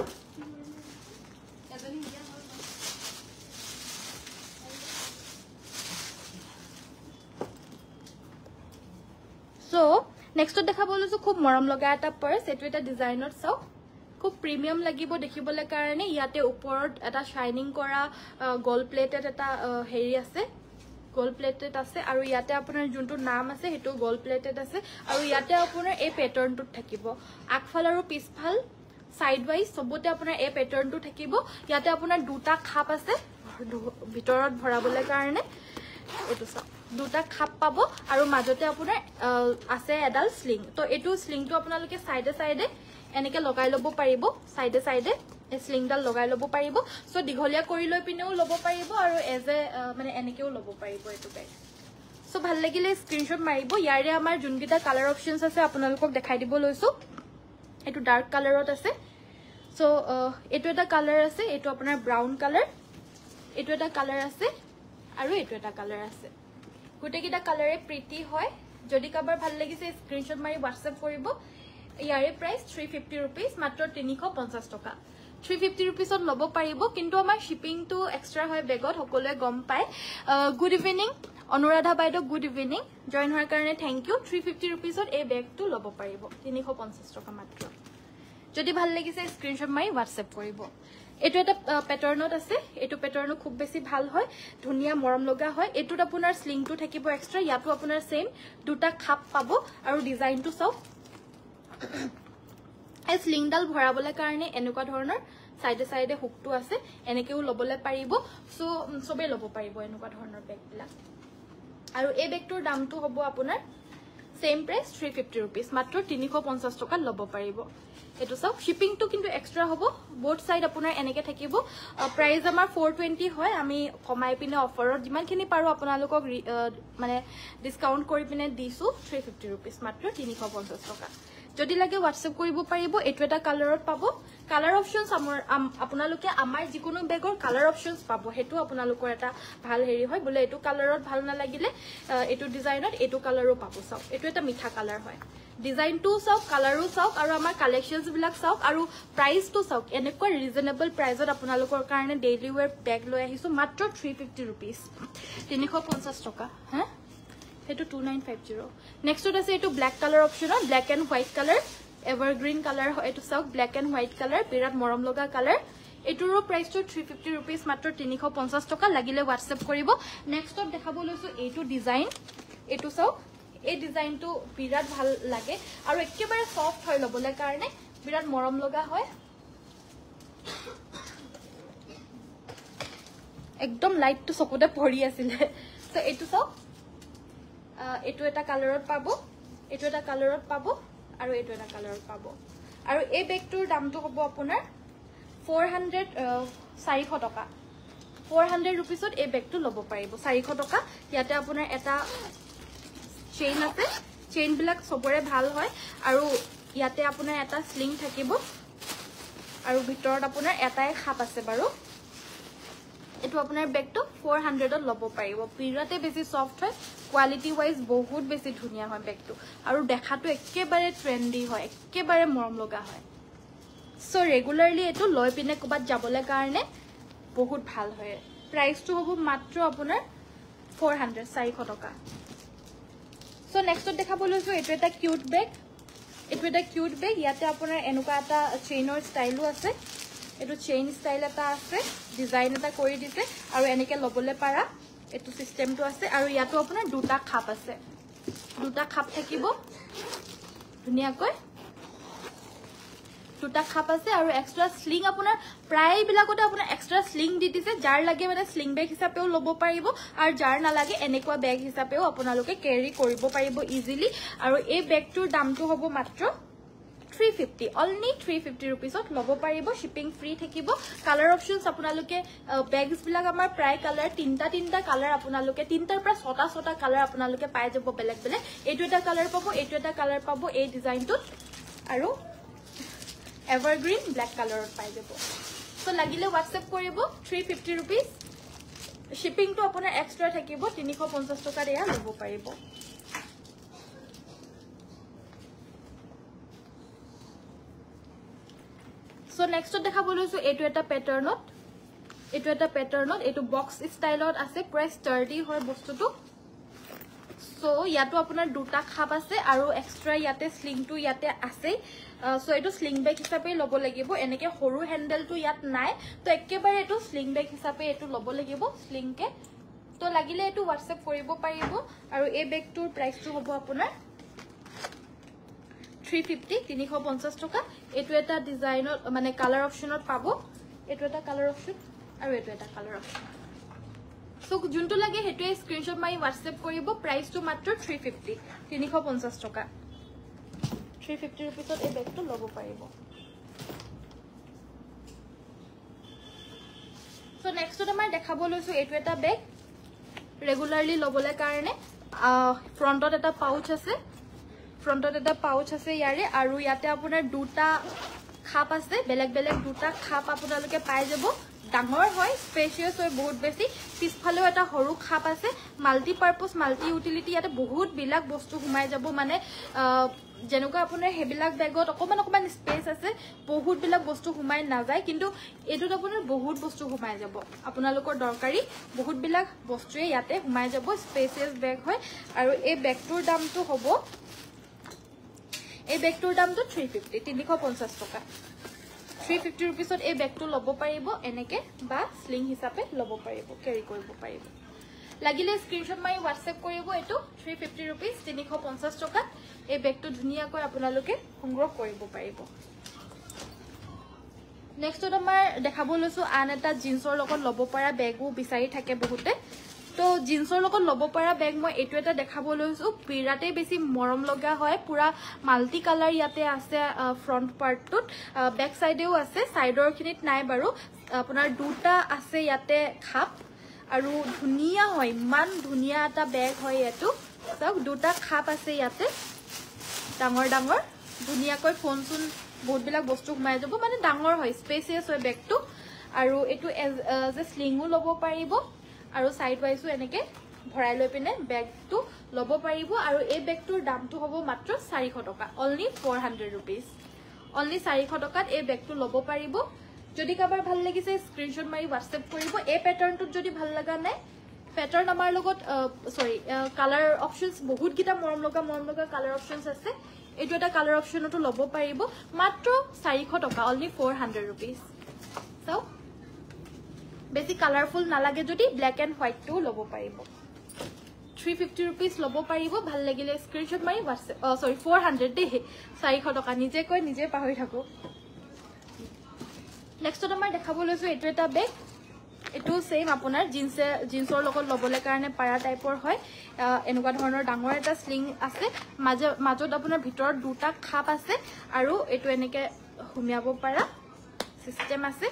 সো নেক্সট দেখাবলৈ খুব মৰম লগা এটা পাৰ্স এটো এটা ডিজাইনত চাও খুব প্ৰিমিয়াম লাগিব দেখিবলৈ কাৰণে ইয়াতে ওপৰত এটা শাইনিং কৰা গোল্ড প্লেটেড এটা হেৰি আছে গোল্ড প্লেটেড আছে আৰু ইয়াতে আপোনাৰ যোনটো নাম আছে হেটো গোল্ড প্লেটেড আছে আৰু ইয়াতে আপোনাৰ এই প্যাটাৰ্নটো থাকিব আগফাল আৰু পিছফাল সাইড ওয়াইজ সবতে আপোনাৰ এই প্যাটাৰ্নটো থাকিব ইয়াতে আপোনাৰ দুটা খাপ আছে ভিতৰত ভৰাবলৈ কাৰণে এটো সব দুটা খাপ পাব আৰু মাজতে আপোনাৰ আছে এডাল স্লিং তো এটো স্লিংটো আপোনালোকে সাইডে সাইডে এনেকে লগাই লব পাৰিব সাইডে সাইডে স্লিংডাল লগাই লব পাৰিব সো দিঘলিয়া কৰি লৈ পিনেও লব পাৰিব আৰু এজ এ মানে এনেকেও লব পাৰিব এটো বেগ সো ভাল লাগিলে স্ক্ৰিনশট মাৰিব ইয়াৰে আমাৰ যোনকিটা কালাৰ অপচনস আছে আপোনালোকক দেখাই দিব লৈছো এটো ডাৰ্ক কালাৰত আছে সো এটো এটা কালাৰ আছে এটো আপোনাৰ ব্ৰাউন কালাৰ এটো এটা কালাৰ আছে আৰু এটো এটা কালাৰ আছে গুটেকিটা কালাৰে প্ৰিটি হয় যদি কাবাৰ ভাল লাগিছে স্ক্ৰিনশট মাৰি WhatsApp কৰিব ইয়াৰে প্ৰাইস 350 रुपीस মাত্ৰ 350 টকা 350 रुपीसত লব পাৰিব কিন্তু আমাৰ শিপিংটো এক্সট্ৰা হয় বেগত সকলোৱে গম পায় গুড ইভিনিং অনুৰাধা বাইদেউ গুড ইভিনিং জয়েন হোৱাৰ কাৰণে থ্যাংক ইউ 350 रुपीसত এই বেগটো লব পাৰিব 350 টকা মাত্ৰ যদি ভাল লাগিছে স্ক্ৰিনশট মাৰি WhatsApp কৰিব এটো এটা প্যাটাৰ্নত আছে এটো প্যাটাৰ্নো খুব বেছি ভাল হয় ধুনিয়া মৰম লগা হয় এটোত আপোনাৰ স্লিংটো থাকিব এক্সট্ৰা ইয়াতো আপোনাৰ সেম দুটা খাপ পাব আৰু ডিজাইনটো সব এই স্লিংডাল ভৰাবলৈ কাৰণে এনেকুৱা ধৰণৰ সাইডে সাইডে হুকটো আছে এনেকেও লবলৈ পাৰিব সো সবে লব পাৰিব এনেকুৱা ধৰণৰ বেগবিলাক আৰু এই বেগটোৰ দামটো হ'ব আপোনাৰ সেম প্ৰাইস 350 रुपीस মাত্ৰ 350 টকা লব পাৰিব এটো সব শিপিংটো কিন্তু এক্সট্ৰা হ'ব বোথ সাইড আপোনাৰ এনেকে থাকিব প্ৰাইস আমাৰ 420 হয় আমি কমাই পিনে অফাৰত যিমানখিনি পাৰো আপোনালোকক মানে ডিসকাউন্ট কৰি পিনে দিছো 350 रुपीस মাত্ৰ 350 টকা যদি লাগে WhatsApp কৰিব পাৰিব এটো এটা কালাৰত পাব কালাৰ অপচনস আপোনালোকে আমাৰ যিকোনো বেগৰ কালাৰ অপচনস পাব হেতু আপোনালোকৰ এটা ভাল হেৰি হয় বলে এটো কালাৰত ভাল না লাগিলে এটো ডিজাইনত এটো কালাৰো পাব সব এটো এটা মিঠা কালাৰ হয় ডিজাইনটো সব কালাৰো সব আৰু আমাৰ কালেকশনস বিলাক সব আৰু প্ৰাইসটো সব এনেকুৱা ৰিজনেবল প্ৰাইসত আপোনালোকৰ কাৰণে ডেইলি ওয়্যাৰ বেগ লৈ আহিছো মাত্ৰ 350 रुपीस 350 টকা হা হেতু 2950 নেক্সট আছে এটো ব্ল্যাক কালাৰ অপচনত black and white colour evergreen colour হয় এটো সব ব্ল্যাক এন্ড হোৱাইট কালাৰ বিৰাট মৰম লগা কালাৰ এটোৰো প্ৰাইসটো 350 रुपीस মাত্ৰ 350 টকা লাগিলে WhatsApp কৰিব নেক্সটত দেখাব লৈছো এটো ডিজাইন এটো সব এই ডিজাইনটো বিৰাট ভাল লাগে আৰু একেবাৰে সফট হয় লবলৈ কাৰণে বিৰাট মৰম লগা হয় একদম লাইটটো চকুতে পৰি আছিল সো এটো সব এটো এটা কালাৰত পাব এটো এটা কালাৰত পাব আৰু এটো এটা কালাৰত পাব আৰু এই বেগটোৰ দামটো হ'ব আপোনাৰ 400 টকা 400 रुपीसত এই বেগটো লব পাৰিব 400 টকা ইয়াতে আপোনাৰ এটা চেইন আছে চেইন বিলাক সবৰে ভাল হয় আৰু ইয়াতে আপোনাৰ এটা স্লিং থাকিব আৰু ভিতৰত আপোনাৰ এটাই খাপ আছে বাৰু এটো আপোনাৰ বেগটো 400ত লব পাৰিব বিৰাতে বেছি সফট হয় কোৱালিটি ওয়াইজ বহুত বেছি ধুনিয়া হয় বেগটো আৰু দেখাটো একেবাৰে ট্ৰেন্ডি হয় একেবাৰে মৰম লগা হয় সো ৰেগুলাৰলি এটো লৈ পিনে কবাত যাবলৈ কাৰণে বহুত ভাল হয় প্ৰাইসটো হ'ব মাত্ৰ আপোনাৰ 400 টকা সো নেক্সট দেখাব লৈছো এটো এটা কিউট বেগ ইয়াতে আপোনাৰ এনেকুৱা এটা চেইনৰ ষ্টাইলও আছে এটো চেইন স্টাইল এটা আছে ডিজাইন এটা কৰি দিছে আৰু এনেকে লবলে পাৰা এটো সিস্টেমটো আছে আৰু ইয়াতো আপোনাৰ দুটা খাপ আছে দুটা খাপ থাকিব ধুনিয়াকৈ দুটা খাপ আছে আৰু এক্সট্ৰা স্লিং আপোনাৰ প্ৰায় বিলাকতে আপোনাৰ এক্সট্ৰা স্লিং দি দিছে যাৰ লাগে মানে স্লিং বেগ হিচাপেও ল'ব পাৰিব আৰু যাৰ নালাগে এনেকুৱা বেগ হিচাপেও আপোনালোকে কেৰি কৰিব পাৰিব ইজিলি আৰু এই বেগটোৰ দামটো হ'ব মাত্ৰ 350 only 350 rupeesত ল'ব পাৰিব শিপিং ফ্ৰী থাকিব কালাৰ অপচনছ আপোনালোকে বেগস বিলাক আমাৰ প্ৰায় কালাৰ তিনটা কালাৰ আপোনালোকে তিনটাৰ পৰা ছটা কালাৰ আপোনালোকে পাই যাব বেলেগ বেলেগ এইটো এটা কালাৰ পাব এইটো এটা কালাৰ পাব এই ডিজাইনটোত আৰু এভাৰগ্ৰীন ব্ল্যাক কালাৰত পাই যাব সো লাগিলে WhatsApp কৰিব 350 rupees শিপিংটো আপোনাৰ এক্সট্ৰা থাকিব 350 টকা এয়া ল'ব পাৰিব So next to দেখা বলৈছো এটো এটা প্যাটাৰ্নত এটো বক্স স্টাইলত আছে পুৰা স্টাৰ্ডি হয় বস্তুটো সো ইয়াতো আপোনাৰ দুটা খাপ আছে আৰু এক্সট্ৰা ইয়াতে স্লিংটো ইয়াতে আছে সো এটো স্লিং বেগ হিচাপে ল'ব লাগিব এনেকে সৰু হ্যান্ডেলটো ইয়াত নাই তো একেবাৰে এটো স্লিং বেগ হিচাপে এটো ল'ব লাগিব স্লিংকে তো লাগিলে এটো WhatsApp কৰিব পাৰিব আৰু এই বেগটোৰ প্ৰাইসটো হ'ব আপোনাৰ 350 350 টকা এটো এটা ডিজাইনত মানে কালাৰ অপচনত পাব এটো এটা কালাৰ অপচন আৰু এটো এটা কালাৰ অপচন সো যোনটো লাগে হেটোৱে স্ক্ৰিনশ্বট মাৰি WhatsApp কৰিব প্ৰাইসটো মাত্ৰ 350 350 টকা 350 रुपीसত এই বেগটো ল'ব পাৰিব সো নেক্সটত আমাৰ দেখাব লৈছো এটো এটা বেগ ৰেগুলাৰলি ল'বলে কাৰণে ফ্ৰন্টত এটা পাউচ আছে ইয়াৰে আৰু ইয়াতে আপোনাৰ দুটা খাপ আছে বেলেগ বেলেগ দুটা খাপ আপোনালোকে পাই যাব ডাঙৰ হয় স্পেচিয়াস হয় বহুত বেছি পিছফালেও এটা সৰু খাপ আছে মাল্টি পাৰপাস মাল্টি ইউটিলিটি ইয়াতে বহুত বিলাক বস্তু ঘুমাই যাব মানে যেনেকুৱা আপোনাৰ হেবিলাক বেগত অকমান স্পেস আছে বহুত বিলাক বস্তু ঘুমাই না যায় কিন্তু এটোত আপোনাৰ বহুত বস্তু ঘুমাই যাব আপোনালোকৰ দৰকাৰী বহুত বিলাক বস্তুৱে ইয়াতে ঘুমাই যাব স্পেচিয়াস বেগ হয় আৰু এই বেগটোৰ দামটো হ'ব এই বেগটোৰ দামটো 350 350 টকা 350 रुपीसত এই বেগটো ল'ব পাৰিব এনেকে বা স্লিং হিচাপে ল'ব পাৰিব কেৰি কৰিব পাৰিব লাগিলে স্ক্ৰিনশ্বট মাৰি WhatsApp কৰিব এটো 350 रुपीस 350 টকা এই বেগটো ধুনিয়াকৈ আপোনালোকে সংগ্ৰহ কৰিব পাৰিব নেক্সটত আমাৰ দেখাব লৈছো আন এটা জিন্সৰ লগত ল'ব পৰা বেগও বিচাৰি থাকে বহুতে তো জিন্সৰ লগত ল'ব পৰা বেগ মই এটো এটা দেখাব লৈছো বিৰাতে বেছি মৰম লগা হয় পুৰা মাল্টি কালাৰ ইয়াতে আছে ফ্ৰন্ট পাৰ্টটোত বেক সাইডেও আছে সাইডৰ খিনিত নাই বাৰু আপোনাৰ দুটা আছে ইয়াতে খাপ আৰু ধুনিয়া হয় মান ধুনিয়া এটা বেগ হয় এটো সব দুটা খাপ আছে ইয়াতে ডাঙৰ ধুনিয়াকৈ ফোন চুন বহুত বিলাক বস্তু ঘুমাই যাব মানে ডাঙৰ হয় স্পেচিয়াস হয় বেগটো আৰু এটো যে স্লিংও ল'ব পাৰিব আৰু সাইড ওয়াইজও এনেকে ভৰাই লৈ পিনে বেগটো ল'ব পাৰিব আৰু এই বেগটোৰ দামটো হ'ব মাত্ৰ 400 টকা only 400 rupees only 400 টকাত এই বেগটো ল'ব পাৰিব যদি কাবাৰ ভাল লাগিছে স্ক্ৰিনশ্বট মাৰি WhatsApp কৰিব এই প্যাটাৰ্নটোত যদি ভাল লাগা নাই প্যাটাৰ্ন আমাৰ লগত কালাৰ অপচনছ বহুত গিটা মৰম লগা কালাৰ অপচনছ আছে এটো এটা কালাৰ অপচনটো ল'ব পাৰিব মাত্ৰ 400 টকা only 400 rupees সো বেছি কালাৰফুল নালাগে যদি ব্ল্যাক এন্ড হোয়াইট টো ল'ব পাৰিব 350 रुपीस ল'ব পাৰিব ভাল লাগিলে স্ক্ৰিনশ্বট মাৰি WhatsApp 400 দে 400 টকা নিজে কৈ নিজে পাহৰি থাকো নেক্সটত আমাৰ দেখাব লৈছো এটো এটা বেগ এটো সেম আপোনাৰ জিন্সৰ লগত ল'বলে কাৰণে পাৰা টাইপৰ হয় এনেকুৱা ধৰণৰ ডাঙৰ এটা স্লিং আছে মাজত আপোনাৰ ভিতৰত দুটা খাপ আছে আৰু এটো এনেকে হুমিয়াব পাৰা সিস্টেম আছে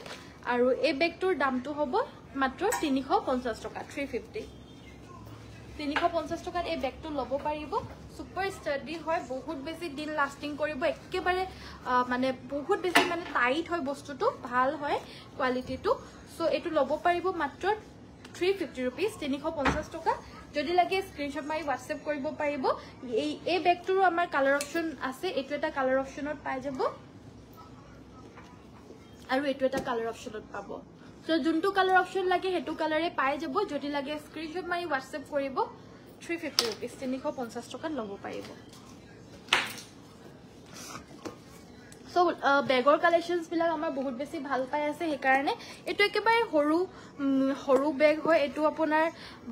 আৰু এই বেগটোৰ দামটো হ'ব মাত্ৰ 350 টকা 350 টকাত এই বেগটো ল'ব পাৰিব সুপাৰ ষ্টাডি হয় বহুত বেছি দিন লাস্টিং কৰিব একেবাৰে মানে বহুত বেছি মানে টাইট হয় বস্তুটো ভাল হয় কোৱালিটিটো সো এটো ল'ব পাৰিব মাত্ৰ 350 rupees 350 টকা যদি লাগে স্ক্ৰিনশ্বট মাৰি WhatsApp কৰিব পাৰিব এই বেগটোৰ আমাৰ কালাৰ অপচন আছে এটো এটা কালাৰ অপচনত পাই যাব আৰু এটো এটা কালাৰ অপচনত পাব সো যোনটো কালাৰ অপচন লাগে হেতু কালাৰে পাই যাব যদি লাগে স্ক্ৰিনশ্বট মাৰি WhatsApp কৰিব 350 rupees 350 টকা ল'ব পাৰিব সো বেগৰ কালেকশনস বিলাক আমাৰ বহুত বেছি ভাল পাই আছে সেইকাৰণে এটো একেবাৰে সৰু বেগ হয় এটো আপোনাৰ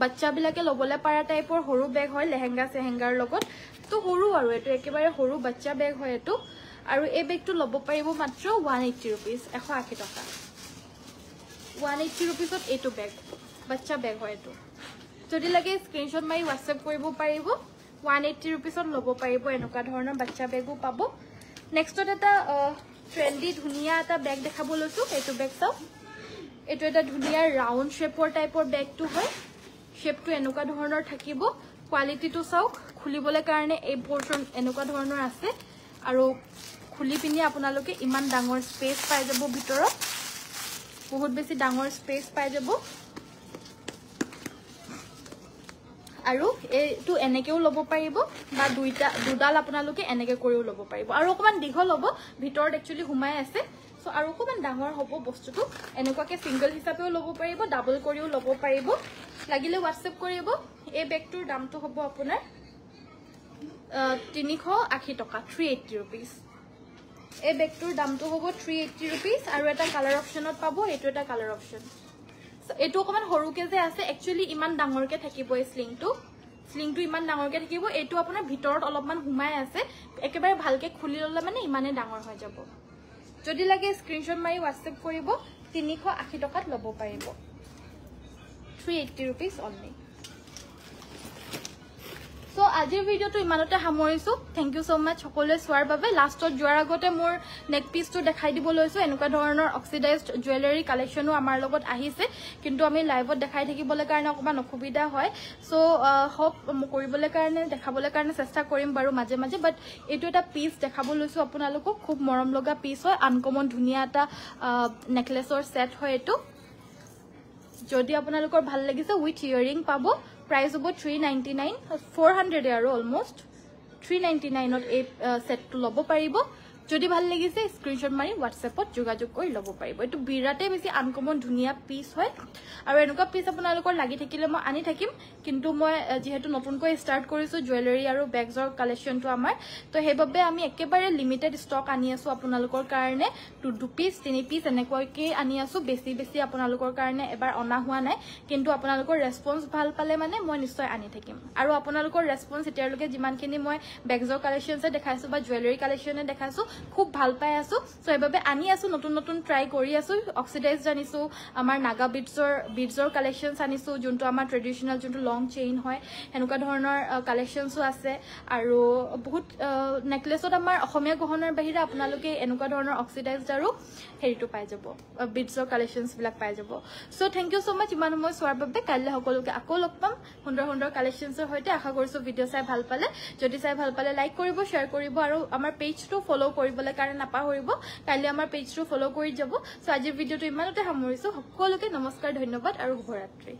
বাচ্চা বিলাকে লবলে পাৰা টাইপৰ সৰু বেগ হয় লেহেঙ্গা সেহেঙ্গাৰ লগত তো সৰু আৰু এটো একেবাৰে সৰু বাচ্চা বেগ হয় এটো আৰু এই বেগটো লব পাৰিব মাত্ৰ 180 rupees 180 টকা 180 rupees এটো বেগ বাচ্চা বেগ হয় এটো যদি লাগে স্ক্ৰিনশ্বট মাৰি WhatsApp কৰিব পাৰিব 180 rupees লব পাৰিব এনেকুৱা ধৰণৰ বাচ্চা বেগও পাব নেক্সট এটা ট্ৰেন্ডি ধুনিয়া এটা বেগ দেখাব লৈছো এটো বেগ চাও এটো এটা ধুনিয়া ৰাউন্ড শেপৰ টাইপৰ বেগটো হয় শেপটো এনেকুৱা ধৰণৰ থাকিব কোৱালিটিটো চাওক খুলিবলে কাৰণে এই পোৰশন এনেকুৱা ধৰণৰ আছে আৰু খুলি পিনি আপোনালোকে ইমান ডাঙৰ স্পেস পাই যাব ভিতৰত বহুত বেছি ডাঙৰ স্পেস পাই যাব আৰু এটো এনেকেও লব পাৰিব বা দুডাল আপোনালোকে এনেকে কৰিও লব পাৰিব আৰু অকমান দীঘল হ'ব ভিতৰত একচুয়ালি ঘুমাই আছে সো আৰু অকমান ডাঙৰ হ'ব বস্তুটো এনেকুৱাকে সিঙ্গল হিচাপেও লব পাৰিব ডাবল কৰিও লব পাৰিব লাগিলে WhatsApp কৰিব এই বেগটোৰ দামটো হ'ব আপোনাৰ 380 টকা 380 rupees এই বেগটোৰ দামটো হ'ব 380 rupees আৰু এটা কালাৰ অপচনত পাব এটো এটা কালাৰ অপচন এটো অকমান সৰুকে যে আছে একচুয়ালি ইমান ডাঙৰকে থাকিব এই স্লিংটো ইমান ডাঙৰকে থাকিব এটো আপোনাৰ ভিতৰত অলপমান ঘুমাই আছে একেবাৰে ভালকে খুলি ললে মানে ইমানে ডাঙৰ হৈ যাব যদি লাগে স্ক্ৰিনশ্বট মাৰি WhatsApp কৰিব 380 টকাত লব পাৰিব 380 rupees only সো আজিৰ ভিডিওটো ইমানতে সামৰিছো থ্যাংক ইউ সো মাচ সকলোৱে চোৱাৰ বাবে লাষ্টত যোৱাৰ আগতে মোৰ নেক পিসটো দেখাই দিব লৈছো এনেকুৱা ধৰণৰ অক্সিডাইজড জুৱেলাৰী কালেকশনো আমাৰ লগত আহিছে কিন্তু আমি লাইভত দেখাই থাকিবলৈ কাৰণে অকমান অসুবিধা হয় সো হোপ কৰিবলৈ কাৰণে দেখাবলৈ কাৰণে চেষ্টা কৰিম বাৰু মাজে মাজে বাট এটো এটা পিস দেখাব লৈছো আপোনালোকক খুব মৰম লগা পিস হয় আনকমন ধুনিয়া এটা নেকলেছৰ সেট হয় এটো যদি আপোনালোকৰ ভাল লাগিছে উইথ ইয়াৰিং পাব প্ৰাইস হ'ব 399 400 আৰু অলমোস্ট 399 ত এই সেটটো লব পাৰিব যদি ভাল লাগিছে স্ক্ৰিনশ্বট মাৰি WhatsAppত যোগাযোগ কৰি লব পাৰিব এটো বিৰাটে বেছি আনকমন ধুনিয়া পিস হয় আৰু এনেকুৱা পিস আপোনালোকৰ লাগি থাকিলে মই আনি থাকিম কিন্তু মই যেহেতু নতুনকৈ স্টাৰ্ট কৰিছো জুৱেলাৰী আৰু বেগজৰ কালেকশনটো আমাৰ তো হেইভাবে আমি একেবাৰে লিমিটেড ষ্টক আনি আছো আপোনালোকৰ কাৰণে 2 পিস 3 পিস এনেকুৱাকৈ আনি আছো বেছি আপোনালোকৰ কাৰণে এবাৰ অনা হোৱা নাই কিন্তু আপোনালোকৰ ৰেসপন্স ভাল পালে মানে মই নিশ্চয় আনি থাকিম আৰু আপোনালোকৰ ৰেসপন্স এতিয়ালৈকে যিমানখিনি মই বেগজৰ কালেকশনছে দেখাইছো বা জুৱেলাৰী কালেকশনে দেখাইছো খুব ভাল পাই আছো সো এবাবে আনি আছো নতুন ট্রাই কৰি আছো অক্সিডাইজ জানিছো আমাৰ নাগা বিটছৰ কালেকশনস আনিছো যোনটো আমাৰ ট্ৰেডিশনাল যোনটো লং চেইন হয় হেনুকা ধৰণৰ কালেকশনসও আছে আৰু বহুত নেকলেছত আমাৰ অসমীয়া গহনাৰ বাহিৰে আপোনালোকে এনেকুৱা ধৰণৰ অক্সিডাইজ আৰু হেৰিটো পাই যাব বিটছৰ কালেকশনস বিলাক পাই যাব সো থ্যাংক ইউ সো মাচ ইমান সময় চোৱাৰ বাবে কাইলৈ সকলোকে আকৌ লগ পাম সুন্দৰ কালেকশনসৰ হৈতে আশা কৰিছো ভিডিও চাই ভাল পালে যদি চাই ভাল পালে লাইক কৰিব শেয়াৰ কৰিব আৰু আমাৰ পেজটো ফলো কৰিবলৈ কাৰণে নাপাহৰিব কাইলৈ আমাৰ পেজটো ফলো কৰি যাব সো আজিৰ ভিডিওটো ইমানতে সামৰিছো সকলোকে নমস্কাৰ ধন্যবাদ আৰু শুভৰাত্ৰি